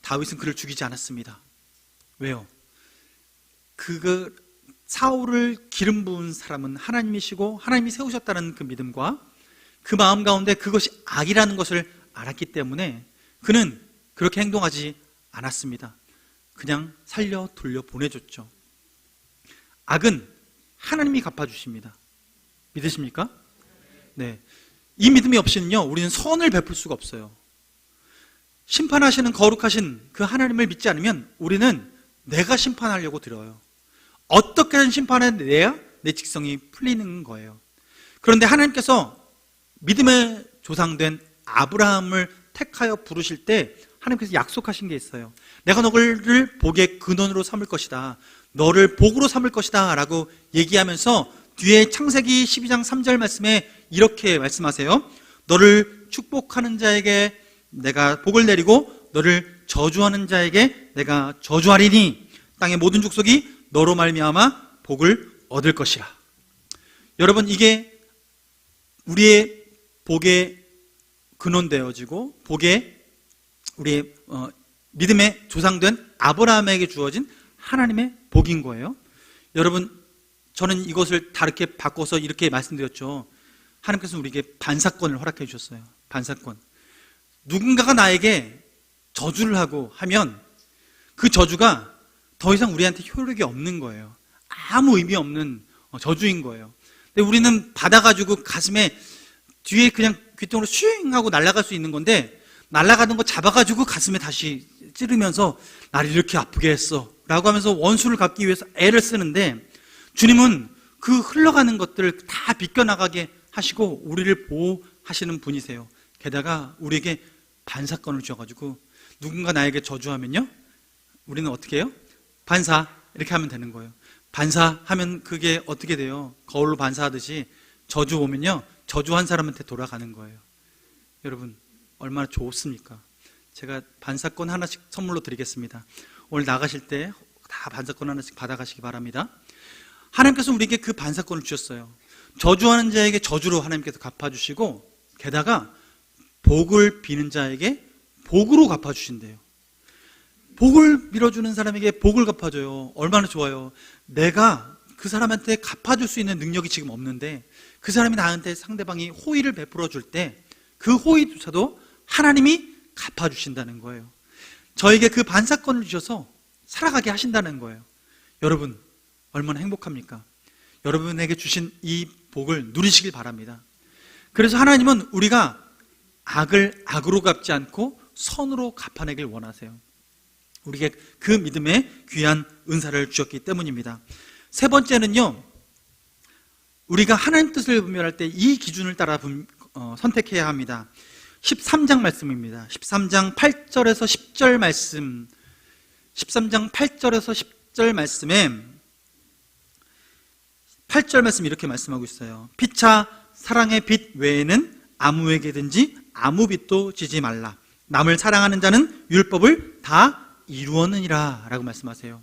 다윗은 그를 죽이지 않았습니다. 왜요? 사울을 기름 부은 사람은 하나님이시고 하나님이 세우셨다는 그 믿음과 그 마음 가운데 그것이 악이라는 것을 알았기 때문에 그는 그렇게 행동하지 않았습니다. 그냥 살려 돌려 보내줬죠. 악은 하나님이 갚아주십니다. 믿으십니까? 네. 이 믿음이 없이는요, 우리는 선을 베풀 수가 없어요. 심판하시는 거룩하신 그 하나님을 믿지 않으면 우리는 내가 심판하려고 들어요. 어떻게든 심판해내야 내 직성이 풀리는 거예요. 그런데 하나님께서 믿음의 조상된 아브라함을 택하여 부르실 때 하나님께서 약속하신 게 있어요. 내가 너를 복의 근원으로 삼을 것이다, 너를 복으로 삼을 것이다 라고 얘기하면서 뒤에 창세기 12장 3절 말씀에 이렇게 말씀하세요. 너를 축복하는 자에게 내가 복을 내리고 너를 저주하는 자에게 내가 저주하리니 땅의 모든 족속이 너로 말미암아 복을 얻을 것이라. 여러분, 이게 우리의 복의 근원 되어지고 복의 우리의 믿음의 조상된 아브라함에게 주어진 하나님의 복인 거예요. 여러분, 저는 이것을 다르게 바꿔서 이렇게 말씀드렸죠. 하나님께서 우리에게 반사권을 허락해 주셨어요. 반사권. 누군가가 나에게 저주를 하고 하면 그 저주가 더 이상 우리한테 효력이 없는 거예요. 아무 의미 없는 저주인 거예요. 근데 우리는 받아가지고 가슴에 뒤에 그냥 귀통으로 슈잉 하고 날아갈 수 있는 건데, 날아가는 거 잡아가지고 가슴에 다시 찌르면서 나를 이렇게 아프게 했어 라고 하면서 원수를 갚기 위해서 애를 쓰는데, 주님은 그 흘러가는 것들을 다 비껴나가게 하시고 우리를 보호하시는 분이세요. 게다가 우리에게 반사권을 주셔가지고 누군가 나에게 저주하면요, 우리는 어떻게 해요? 반사, 이렇게 하면 되는 거예요. 반사하면 그게 어떻게 돼요? 거울로 반사하듯이 저주 오면요, 저주한 사람한테 돌아가는 거예요. 여러분, 얼마나 좋습니까? 제가 반사권 하나씩 선물로 드리겠습니다. 오늘 나가실 때 다 반사권 하나씩 받아가시기 바랍니다. 하나님께서 우리에게 그 반사권을 주셨어요. 저주하는 자에게 저주로 하나님께서 갚아주시고, 게다가 복을 비는 자에게 복으로 갚아주신대요. 복을 빌어주는 사람에게 복을 갚아줘요. 얼마나 좋아요. 내가 그 사람한테 갚아줄 수 있는 능력이 지금 없는데 그 사람이 나한테 상대방이 호의를 베풀어 줄 때 그 호의조차도 하나님이 갚아주신다는 거예요. 저에게 그 반사권을 주셔서 살아가게 하신다는 거예요. 여러분, 얼마나 행복합니까? 여러분에게 주신 이 복을 누리시길 바랍니다. 그래서 하나님은 우리가 악을 악으로 갚지 않고 선으로 갚아내길 원하세요. 우리에게 그 믿음의 귀한 은사를 주셨기 때문입니다. 세 번째는요, 우리가 하나님 뜻을 분별할 때 이 기준을 따라 선택해야 합니다. 13장 말씀입니다. 13장 8절에서 10절 말씀, 13장 8절에서 10절 말씀에 8절 말씀 이렇게 말씀하고 있어요. 피차 사랑의 빛 외에는 아무에게든지 아무 빛도 지지 말라. 남을 사랑하는 자는 율법을 다 이루었느니라 라고 말씀하세요.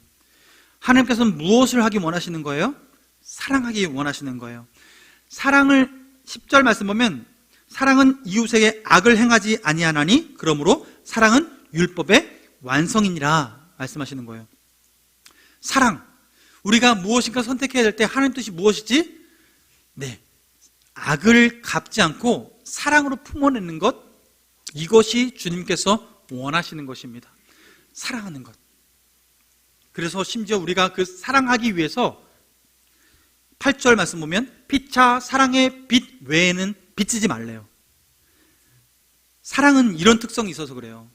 하나님께서는 무엇을 하기 원하시는 거예요? 사랑하기 원하시는 거예요. 사랑을 10절 말씀 보면 사랑은 이웃에게 악을 행하지 아니하나니 그러므로 사랑은 율법의 완성이니라 말씀하시는 거예요. 사랑, 우리가 무엇인가 선택해야 될 때 하나님 뜻이 무엇이지? 네, 악을 갚지 않고 사랑으로 품어내는 것, 이것이 주님께서 원하시는 것입니다. 사랑하는 것. 그래서 심지어 우리가 그 사랑하기 위해서 8절 말씀 보면 피차 사랑의 빛 외에는 비치지 말래요. 사랑은 이런 특성이 있어서 그래요.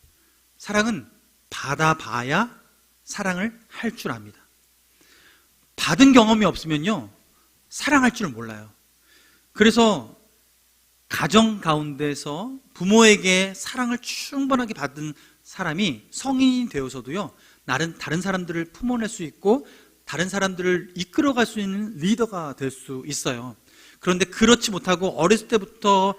사랑은 받아봐야 사랑을 할 줄 압니다. 받은 경험이 없으면요, 사랑할 줄 몰라요. 그래서 가정 가운데서 부모에게 사랑을 충분하게 받은 사람이 성인이 되어서도요, 다른 사람들을 품어낼 수 있고 다른 사람들을 이끌어갈 수 있는 리더가 될 수 있어요. 그런데 그렇지 못하고 어렸을 때부터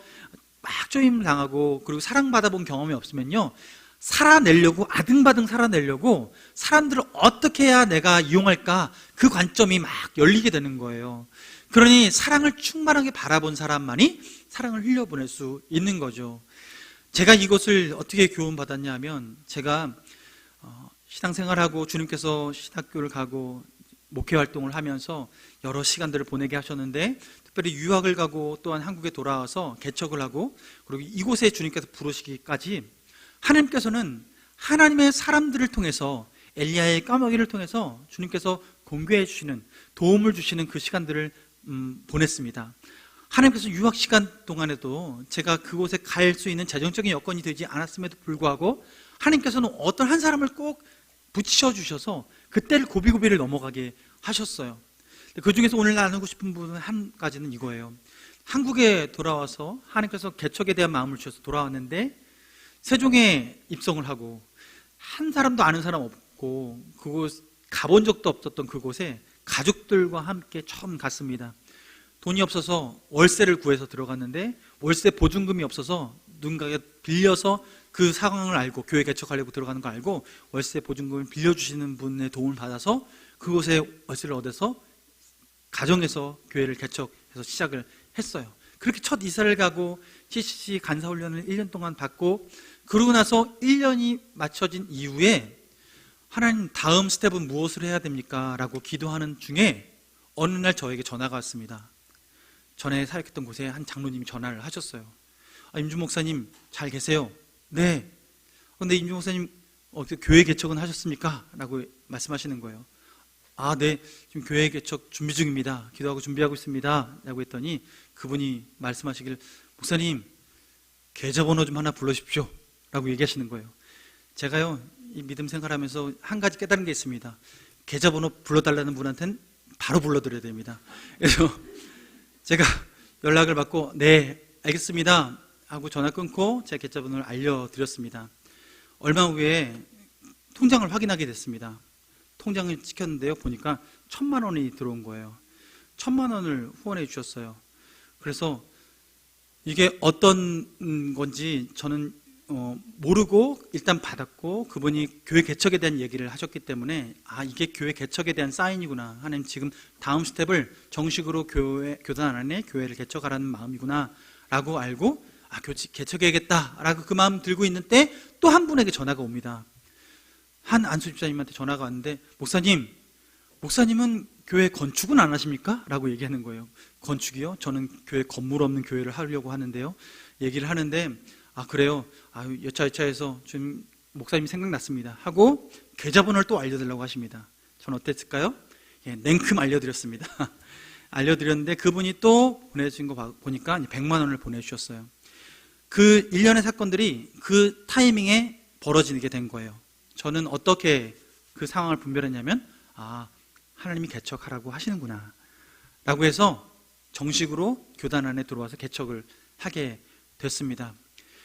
막 쪼임 당하고 그리고 사랑받아 본 경험이 없으면요, 살아내려고 아등바등 살아내려고 사람들을 어떻게 해야 내가 이용할까, 그 관점이 막 열리게 되는 거예요. 그러니 사랑을 충만하게 바라본 사람만이 사랑을 흘려보낼 수 있는 거죠. 제가 이것을 어떻게 교훈받았냐 하면, 제가 신앙생활하고 주님께서 신학교를 가고 목회 활동을 하면서 여러 시간들을 보내게 하셨는데, 특별히 유학을 가고 또한 한국에 돌아와서 개척을 하고, 그리고 이곳에 주님께서 부르시기까지 하나님께서는 하나님의 사람들을 통해서, 엘리야의 까마귀를 통해서 주님께서 공개해 주시는, 도움을 주시는 그 시간들을 보냈습니다. 하나님께서 유학 시간 동안에도 제가 그곳에 갈 수 있는 재정적인 여건이 되지 않았음에도 불구하고 하나님께서는 어떤 한 사람을 꼭 붙이셔 주셔서 그때를 고비고비를 넘어가게 하셨어요. 그 중에서 오늘 나누고 싶은 부분 한 가지는 이거예요. 한국에 돌아와서 하나님께서 개척에 대한 마음을 주셔서 돌아왔는데, 세종에 입성을 하고 한 사람도 아는 사람 없고 그곳 가본 적도 없었던 그곳에 가족들과 함께 처음 갔습니다. 돈이 없어서 월세를 구해서 들어갔는데, 월세 보증금이 없어서 누군가가 빌려서 그 상황을 알고 교회 개척하려고 들어가는 거 알고 월세 보증금을 빌려주시는 분의 도움을 받아서 그곳에 월세를 얻어서 가정에서 교회를 개척해서 시작을 했어요. 그렇게 첫 이사를 가고 CCC 간사훈련을 1년 동안 받고, 그러고 나서 1년이 맞춰진 이후에 하나님, 다음 스텝은 무엇을 해야 됩니까? 라고 기도하는 중에 어느 날 저에게 전화가 왔습니다. 전에 사역했던 곳에 한 장로님이 전화를 하셨어요. 임준 목사님 잘 계세요? 네. 그런데 임준 목사님 교회 개척은 하셨습니까? 라고 말씀하시는 거예요. 아, 네, 지금 교회 개척 준비 중입니다. 기도하고 준비하고 있습니다. 라고 했더니 그분이 말씀하시길, 목사님 계좌번호 좀 하나 불러주십시오. 라고 얘기하시는 거예요. 제가요, 이 믿음 생활하면서 한 가지 깨달은 게 있습니다. 계좌번호 불러달라는 분한테는 바로 불러드려야 됩니다. 그래서 제가 연락을 받고 네, 알겠습니다 하고 전화 끊고 제 계좌번호를 알려드렸습니다. 얼마 후에 통장을 확인하게 됐습니다. 통장을 찍혔는데요, 보니까 1,000만 원이 들어온 거예요. 1,000만 원을 후원해 주셨어요. 그래서 이게 어떤 건지 저는 모르고 일단 받았고, 그분이 교회 개척에 대한 얘기를 하셨기 때문에 이게 교회 개척에 대한 사인이구나, 하나님 지금 다음 스텝을 정식으로 교단 안에 교회를 개척하라는 마음이구나 라고 알고 개척해야겠다 라고 그 마음 들고 있는 때 또 한 분에게 전화가 옵니다. 한 안수 집사님한테 전화가 왔는데, 목사님은 교회 건축은 안 하십니까? 라고 얘기하는 거예요. 건축이요? 저는 교회 건물 없는 교회를 하려고 하는데요. 얘기를 하는데, 그래요? 여차여차해서 좀 목사님이 생각났습니다 하고 계좌번호를 또 알려달라고 하십니다. 전 어땠을까요? 냉큼 알려드렸습니다. 알려드렸는데 그분이 또 보내주신 거 보니까 100만 원을 보내주셨어요. 그 일련의 사건들이 그 타이밍에 벌어지게 된 거예요. 저는 어떻게 그 상황을 분별했냐면, 하나님이 개척하라고 하시는구나 라고 해서 정식으로 교단 안에 들어와서 개척을 하게 됐습니다.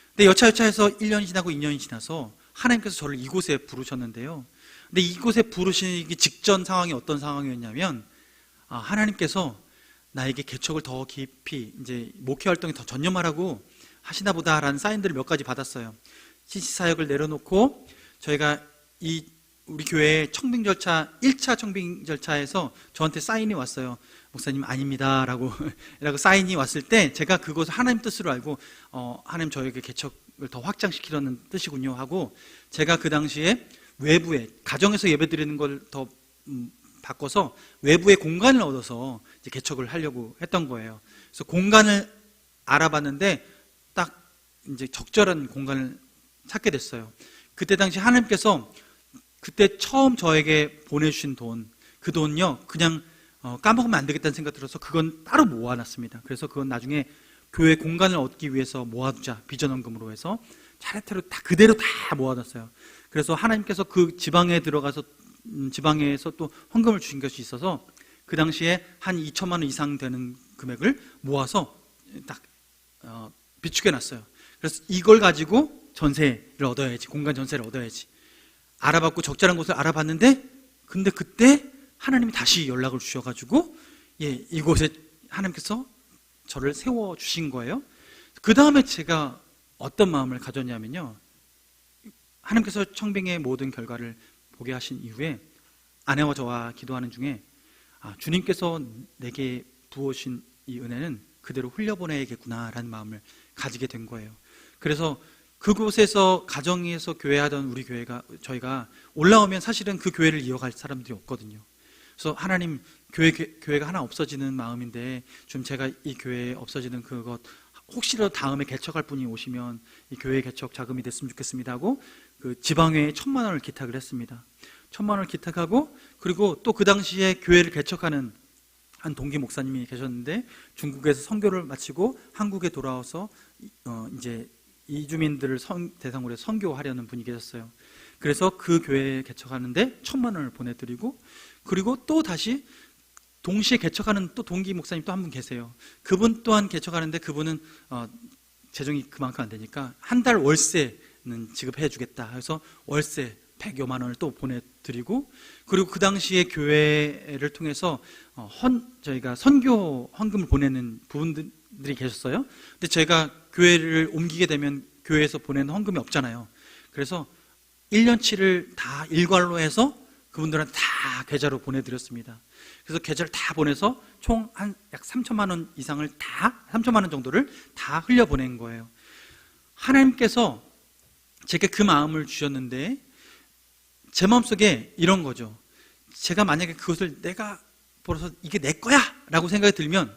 근데 여차여차해서 1년이 지나고 2년이 지나서 하나님께서 저를 이곳에 부르셨는데요. 근데 이곳에 부르시기 직전 상황이 어떤 상황이었냐면, 하나님께서 나에게 개척을 더 깊이, 이제 목회 활동에 더 전념하라고 하시나 보다라는 사인들을 몇 가지 받았어요. CC 사역을 내려놓고 저희가 우리 교회 청빙 절차, 1차 청빙 절차에서 저한테 사인이 왔어요. 목사님 아닙니다 라고 사인이 왔을 때 제가 그것을 하나님 뜻으로 알고 하나님 저에게 개척을 더 확장시키려는 뜻이군요 하고, 제가 그 당시에 외부에, 가정에서 예배 드리는 걸 더 바꿔서 외부의 공간을 얻어서 이제 개척을 하려고 했던 거예요. 그래서 공간을 알아봤는데 딱 이제 적절한 공간을 찾게 됐어요. 그때 당시 하나님께서 그때 처음 저에게 보내주신 돈, 그 돈요 그냥 까먹으면 안 되겠다는 생각 들어서 그건 따로 모아놨습니다. 그래서 그건 나중에 교회 공간을 얻기 위해서 모아두자, 비전헌금으로 해서 차례대로 그대로 다 모아놨어요. 그래서 하나님께서 그 지방에 들어가서 지방에서 또 헌금을 주신 것이 있어서 그 당시에 한 2천만 원 이상 되는 금액을 모아서 딱 비축해놨어요. 그래서 이걸 가지고 전세를 얻어야지, 공간 전세를 얻어야지 알아봤고 적절한 곳을 알아봤는데, 근데 그때 하나님이 다시 연락을 주셔가지고 이곳에 하나님께서 저를 세워주신 거예요. 그 다음에 제가 어떤 마음을 가졌냐면요, 하나님께서 청빙의 모든 결과를 보게 하신 이후에 아내와 저와 기도하는 중에 주님께서 내게 부어주신 이 은혜는 그대로 흘려보내야겠구나라는 마음을 가지게 된 거예요. 그래서 그곳에서 가정에서 교회하던 우리 교회가, 저희가 올라오면 사실은 그 교회를 이어갈 사람들이 없거든요. 그래서 하나님, 교회가 하나 없어지는 마음인데 좀 제가 이 교회 없어지는 그것 혹시라도 다음에 개척할 분이 오시면 이 교회 개척 자금이 됐으면 좋겠습니다 하고 그 지방회에 1,000만 원을 기탁을 했습니다. 1,000만 원을 기탁하고, 그리고 또 그 당시에 교회를 개척하는 한 동기 목사님이 계셨는데 중국에서 선교를 마치고 한국에 돌아와서 이제 이주민들을 대상으로 선교하려는 분이 계셨어요. 그래서 그 교회 개척하는데 1,000만 원을 보내드리고, 그리고 또 다시 동시에 개척하는 또 동기 목사님 또 한 분 계세요. 그분 또한 개척하는데 그분은 재정이 그만큼 안 되니까 한 달 월세는 지급해 주겠다 해서 월세 100여만 원을 또 보내드리고, 그리고 그 당시에 교회를 통해서 저희가 선교 헌금을 보내는 부분들이 계셨어요. 근데 제가 교회를 옮기게 되면 교회에서 보내는 헌금이 없잖아요. 그래서 1년치를 다 일괄로 해서 그분들한테 다 계좌로 보내드렸습니다. 그래서 계좌를 다 보내서 총 한 약 3천만 원 이상을 3천만 원 정도를 다 흘려보낸 거예요. 하나님께서 제게 그 마음을 주셨는데 제 마음속에 이런 거죠. 제가 만약에 그것을 내가 벌어서 이게 내 거야 라고 생각이 들면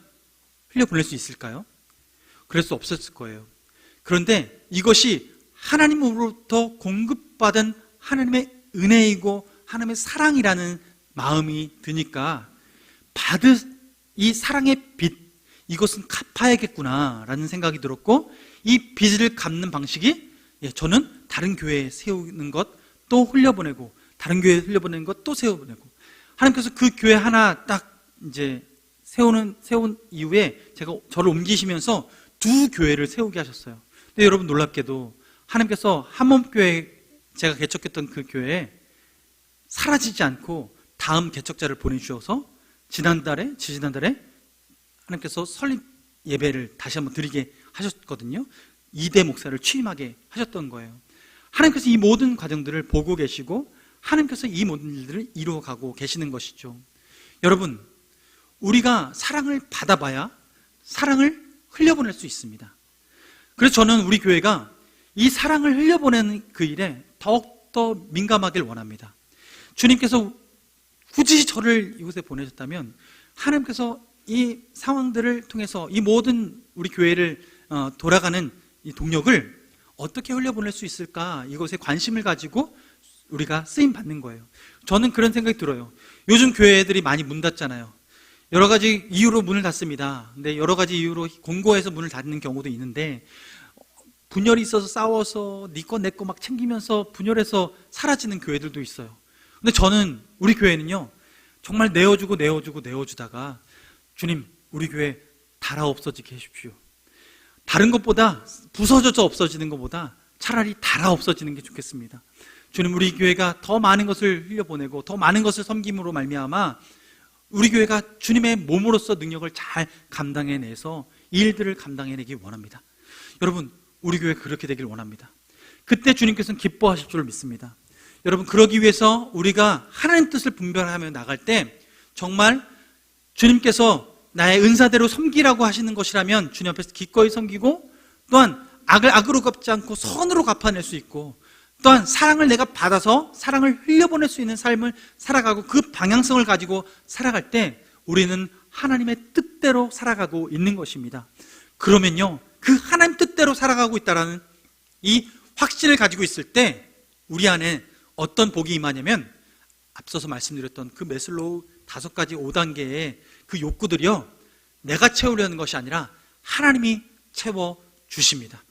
흘려보낼 수 있을까요? 그럴 수 없었을 거예요. 그런데 이것이 하나님으로부터 공급받은 하나님의 은혜이고 하나님의 사랑이라는 마음이 드니까 이 사랑의 빚, 이것은 갚아야겠구나 라는 생각이 들었고, 이 빚을 갚는 방식이 저는 다른 교회에 세우는 것 또 흘려보내고, 다른 교회에 흘려보내는 것 또 세워보내고, 하나님께서 그 교회 하나 딱 이제 세운 이후에 저를 옮기시면서 2 교회를 세우게 하셨어요. 근데 여러분 놀랍게도 하나님께서 한몸교회, 제가 개척했던 그 교회에 사라지지 않고 다음 개척자를 보내주셔서 지지난달에 하나님께서 설립 예배를 다시 한번 드리게 하셨거든요. 2대 목사를 취임하게 하셨던 거예요. 하나님께서 이 모든 과정들을 보고 계시고 하나님께서 이 모든 일들을 이루어가고 계시는 것이죠. 여러분, 우리가 사랑을 받아봐야 사랑을 흘려보낼 수 있습니다. 그래서 저는 우리 교회가 이 사랑을 흘려보내는 그 일에 더욱더 민감하길 원합니다. 주님께서 굳이 저를 이곳에 보내셨다면 하나님께서 이 상황들을 통해서 이 모든 우리 교회를 돌아가는 이 동력을 어떻게 흘려보낼 수 있을까, 이것에 관심을 가지고 우리가 쓰임 받는 거예요. 저는 그런 생각이 들어요. 요즘 교회들이 많이 문 닫잖아요. 여러 가지 이유로 문을 닫습니다. 근데 여러 가지 이유로 공고해서 문을 닫는 경우도 있는데 분열이 있어서 싸워서 네 거 내 거 막 챙기면서 분열해서 사라지는 교회들도 있어요. 근데 저는 우리 교회는요, 정말 내어주다가 주님, 우리 교회 달아 없어지게 해주십시오. 다른 것보다 부서져서 없어지는 것보다 차라리 달아 없어지는 게 좋겠습니다. 주님, 우리 교회가 더 많은 것을 흘려보내고 더 많은 것을 섬김으로 말미암아 우리 교회가 주님의 몸으로서 능력을 잘 감당해내서 이 일들을 감당해내기 원합니다. 여러분, 우리 교회 그렇게 되길 원합니다. 그때 주님께서는 기뻐하실 줄 믿습니다. 여러분, 그러기 위해서 우리가 하나님 뜻을 분별하며 나갈 때 정말 주님께서 나의 은사대로 섬기라고 하시는 것이라면 주님 앞에서 기꺼이 섬기고, 또한 악을 악으로 갚지 않고 선으로 갚아낼 수 있고, 또한 사랑을 내가 받아서 사랑을 흘려보낼 수 있는 삶을 살아가고 그 방향성을 가지고 살아갈 때 우리는 하나님의 뜻대로 살아가고 있는 것입니다. 그러면요, 그 하나님 뜻대로 살아가고 있다는 이 확신을 가지고 있을 때 우리 안에 어떤 복이 임하냐면, 앞서서 말씀드렸던 그 메슬로우 5가지 5단계의 그 욕구들이요, 내가 채우려는 것이 아니라 하나님이 채워주십니다.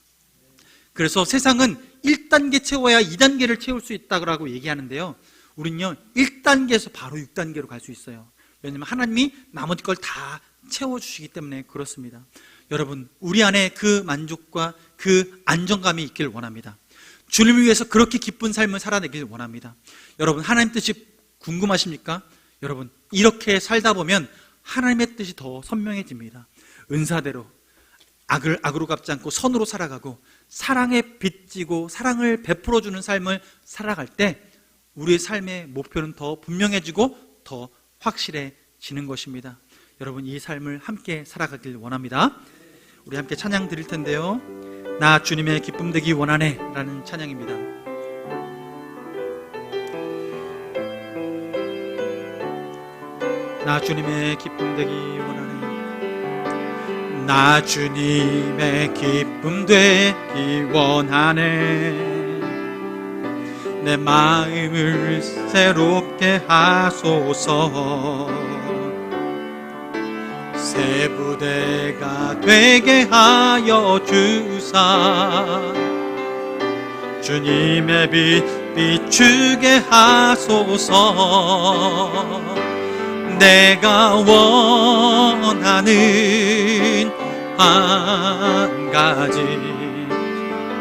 그래서 세상은 1단계 채워야 2단계를 채울 수 있다고 얘기하는데요, 우린요 1단계에서 바로 6단계로 갈 수 있어요. 왜냐하면 하나님이 나머지 걸 다 채워주시기 때문에 그렇습니다. 여러분, 우리 안에 그 만족과 그 안정감이 있길 원합니다. 주님을 위해서 그렇게 기쁜 삶을 살아내길 원합니다. 여러분, 하나님 뜻이 궁금하십니까? 여러분, 이렇게 살다 보면 하나님의 뜻이 더 선명해집니다. 은사대로 악을 악으로 갚지 않고 선으로 살아가고 사랑에 빚지고 사랑을 베풀어주는 삶을 살아갈 때 우리의 삶의 목표는 더 분명해지고 더 확실해지는 것입니다. 여러분, 이 삶을 함께 살아가길 원합니다. 우리 함께 찬양 드릴 텐데요, 나 주님의 기쁨 되기 원하네 라는 찬양입니다. 나 주님의 기쁨 되기 원하네. 나 주님의 기쁨 되기 원하네. 내 마음을 새롭게 하소서. 새 부대가 되게 하여 주사. 주님의 빛 비추게 하소서. 내가 원하는 한 가지,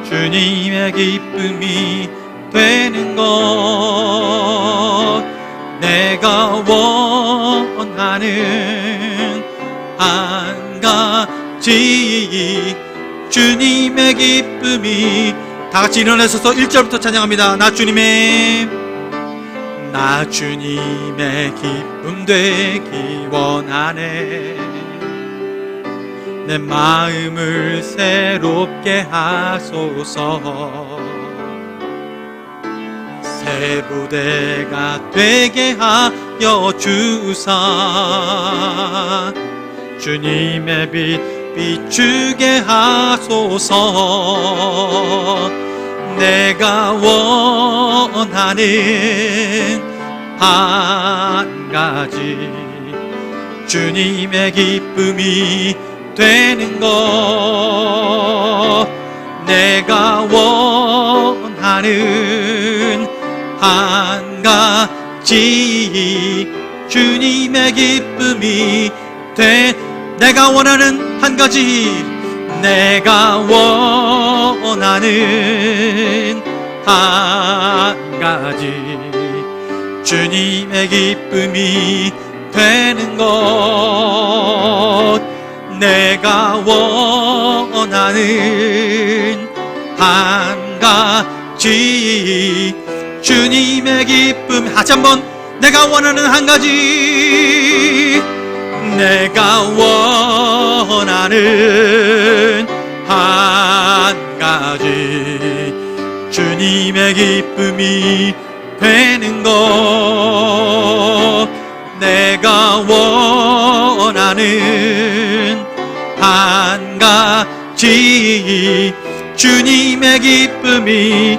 주님의 기쁨이 되는 것. 내가 원하는 한 가지, 주님의 기쁨이. 다 같이 일어나셔서 1절부터 찬양합니다. 나 주님의 기쁨 되기 원하네. 내 마음을 새롭게 하소서. 새 부대가 되게 하여 주사. 주님의 빛 비추게 하소서. 내가 원하는 한 가지, 주님의 기쁨이 되는 것. 내가 원하는 한 가지, 주님의 기쁨이 내가 원하는 한 가지, 내가 원하는 한 가지, 주님의 기쁨이 되는 것. 내가 원하는 한 가지, 주님의 기쁨. 다시 한번, 내가 원하는 한 가지, 내가 원하는 한 가지, 주님의 기쁨이 되는 것. 내가 원하는 한 가지, 주님의 기쁨이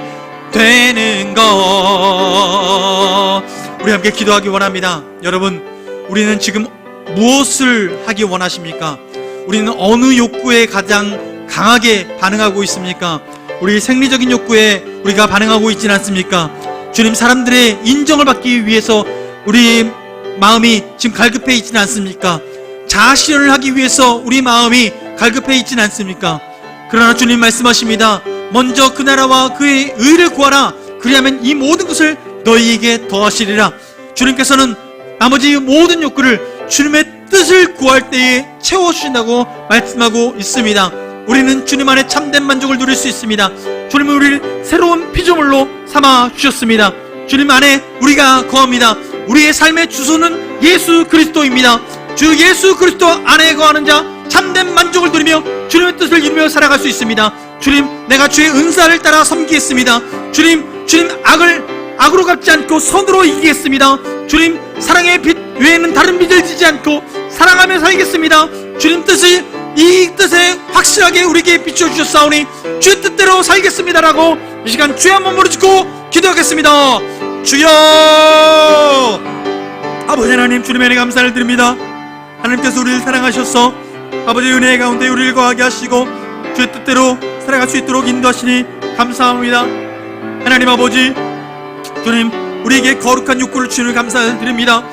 되는 것. 우리 함께 기도하기 원합니다. 여러분, 우리는 지금 무엇을 하기 원하십니까? 우리는 어느 욕구에 가장 강하게 반응하고 있습니까? 우리 생리적인 욕구에 우리가 반응하고 있지는 않습니까? 주님, 사람들의 인정을 받기 위해서 우리 마음이 지금 갈급해 있지는 않습니까? 자아실현을 하기 위해서 우리 마음이 갈급해 있지는 않습니까? 그러나 주님 말씀하십니다. 먼저 그 나라와 그의 의를 구하라. 그리하면 이 모든 것을 너희에게 더하시리라. 주님께서는 나머지 모든 욕구를 주님의 뜻을 구할 때에 채워주신다고 말씀하고 있습니다. 우리는 주님 안에 참된 만족을 누릴 수 있습니다. 주님은 우리를 새로운 피조물로 삼아 주셨습니다. 주님 안에 우리가 거합니다. 우리의 삶의 주소는 예수 그리스도입니다. 주 예수 그리스도 안에 거하는 자 참된 만족을 누리며 주님의 뜻을 이루며 살아갈 수 있습니다. 주님, 내가 주의 은사를 따라 섬기겠습니다. 주님 악으로 갚지 않고 선으로 이기겠습니다. 주님, 사랑의 빛 외에는 다른 빛을 지지 않고 사랑하며 살겠습니다. 주님 뜻이 이 뜻에 확실하게 우리에게 비춰주셨사오니 주의 뜻대로 살겠습니다라고 이 시간 주의 한번 부르짖고 기도하겠습니다. 주여! 아버지 하나님, 주님의 은혜 감사를 드립니다. 하나님께서 우리를 사랑하셔서 아버지 은혜 가운데 우리를 거하게 하시고 주의 뜻대로 살아갈 수 있도록 인도하시니 감사합니다. 하나님 아버지, 주님, 우리에게 거룩한 욕구를 주시니 감사드립니다.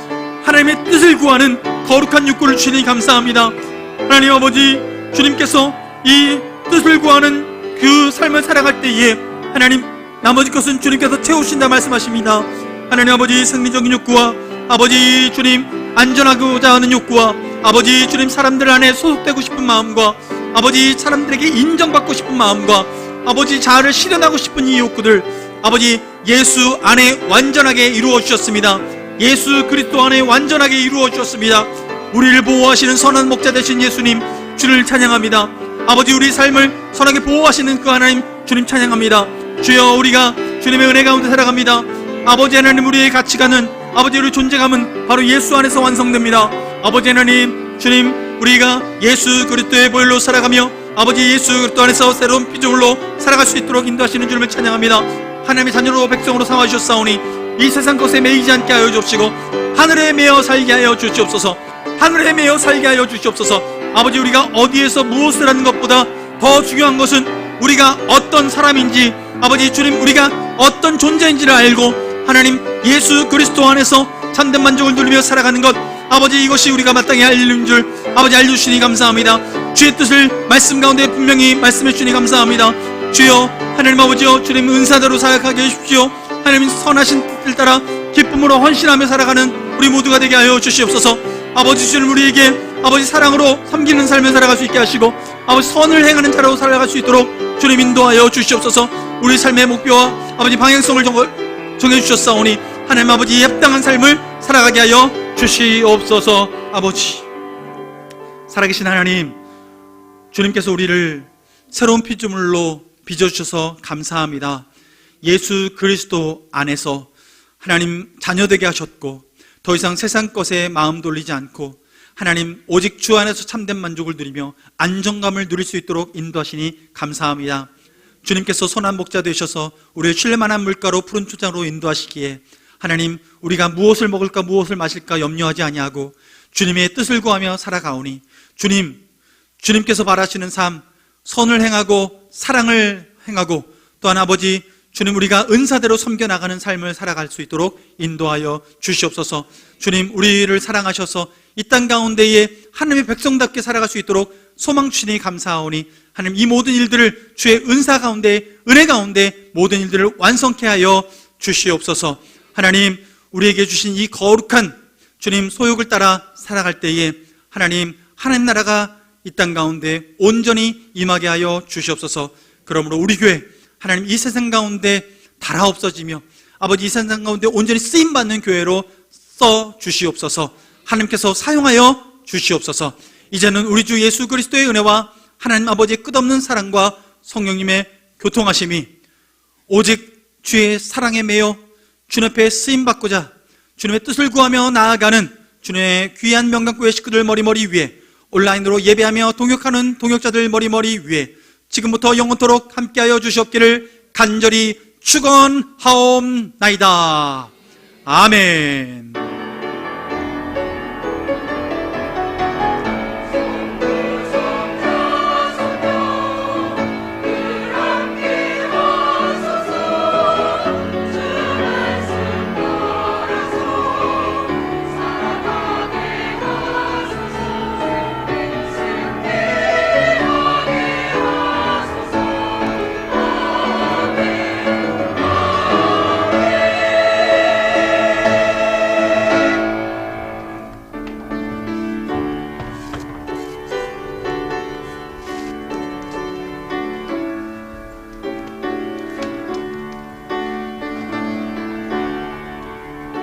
하나님의 뜻을 구하는 거룩한 욕구를 주시니 감사합니다. 하나님 아버지, 주님께서 이 뜻을 구하는 그 삶을 살아갈 때에 하나님, 나머지 것은 주님께서 채우신다 말씀하십니다. 하나님 아버지, 생리적인 욕구와 아버지 주님, 안전하고자 하는 욕구와 아버지 주님, 사람들 안에 소속되고 싶은 마음과 아버지 사람들에게 인정받고 싶은 마음과 아버지 자아를 실현하고 싶은 이 욕구들, 아버지 예수 안에 완전하게 이루어 주셨습니다. 예수 그리스도 안에 완전하게 이루어 주셨습니다. 우리를 보호하시는 선한 목자 되신 예수님, 주를 찬양합니다. 아버지, 우리 삶을 선하게 보호하시는 그 하나님, 주님 찬양합니다. 주여, 우리가 주님의 은혜 가운데 살아갑니다. 아버지 하나님, 우리의 가치관은 아버지 우리 존재감은 바로 예수 안에서 완성됩니다. 아버지 하나님, 주님, 우리가 예수 그리스도의 보혈로 살아가며 아버지 예수 그리스도 안에서 새로운 피조물로 살아갈 수 있도록 인도하시는 주님을 찬양합니다. 하나님의 자녀로 백성으로 삼아주셨사오니 이 세상 것에 매이지 않게 하여 주옵시고 하늘에 매여 살게 하여 주시옵소서. 하늘에 매여 살게 하여 주시옵소서. 아버지 우리가 어디에서 무엇을 하는 것보다 더 중요한 것은 우리가 어떤 사람인지, 아버지 주님, 우리가 어떤 존재인지를 알고 하나님 예수 그리스도 안에서 참된 만족을 누리며 살아가는 것, 아버지 이것이 우리가 마땅히 알리는 줄 아버지 알려주시니 감사합니다. 주의 뜻을 말씀 가운데 분명히 말씀해 주시니 감사합니다. 주여 하나님 아버지여, 주님 은사대로 살아가게 해주십시오. 하나님 선하신 뜻을 따라 기쁨으로 헌신하며 살아가는 우리 모두가 되게 하여 주시옵소서. 아버지 주님, 우리에게 아버지 사랑으로 섬기는 삶을 살아갈 수 있게 하시고 아버지 선을 행하는 자로 살아갈 수 있도록 주님 인도하여 주시옵소서. 우리 삶의 목표와 아버지 방향성을 정해주셨사오니 하나님 아버지 합당한 삶을 살아가게 하여 주시옵소서. 아버지 살아계신 하나님, 주님께서 우리를 새로운 피조물로 빚어주셔서 감사합니다. 예수 그리스도 안에서 하나님 자녀되게 하셨고 더 이상 세상 것에 마음 돌리지 않고 하나님 오직 주 안에서 참된 만족을 누리며 안정감을 누릴 수 있도록 인도하시니 감사합니다. 주님께서 선한 목자 되셔서 우리를 신뢰만한 물가로 푸른 초장으로 인도하시기에 하나님 우리가 무엇을 먹을까 무엇을 마실까 염려하지 아니하고 주님의 뜻을 구하며 살아가오니 주님께서 바라시는 삶, 선을 행하고 사랑을 행하고 또한 아버지 주님 우리가 은사대로 섬겨나가는 삶을 살아갈 수 있도록 인도하여 주시옵소서. 주님 우리를 사랑하셔서 이 땅 가운데에 하나님의 백성답게 살아갈 수 있도록 소망 주시니 감사하오니 하나님 이 모든 일들을 주의 은사 가운데 은혜 가운데 모든 일들을 완성케 하여 주시옵소서. 하나님 우리에게 주신 이 거룩한 주님 소욕을 따라 살아갈 때에 하나님 나라가 이 땅 가운데 온전히 임하게 하여 주시옵소서. 그러므로 우리 교회 하나님 이 세상 가운데 달아 없어지며 아버지 이 세상 가운데 온전히 쓰임받는 교회로 써 주시옵소서. 하나님께서 사용하여 주시옵소서. 이제는 우리 주 예수 그리스도의 은혜와 하나님 아버지의 끝없는 사랑과 성령님의 교통하심이 오직 주의 사랑에 매여 주님 앞에 쓰임받고자 주님의 뜻을 구하며 나아가는 주님의 귀한 명강교회 식구들 머리머리 위에 온라인으로 예배하며 동역하는 동역자들 머리머리 위에 지금부터 영원토록 함께하여 주시옵기를 간절히 축원하옵나이다. 아멘.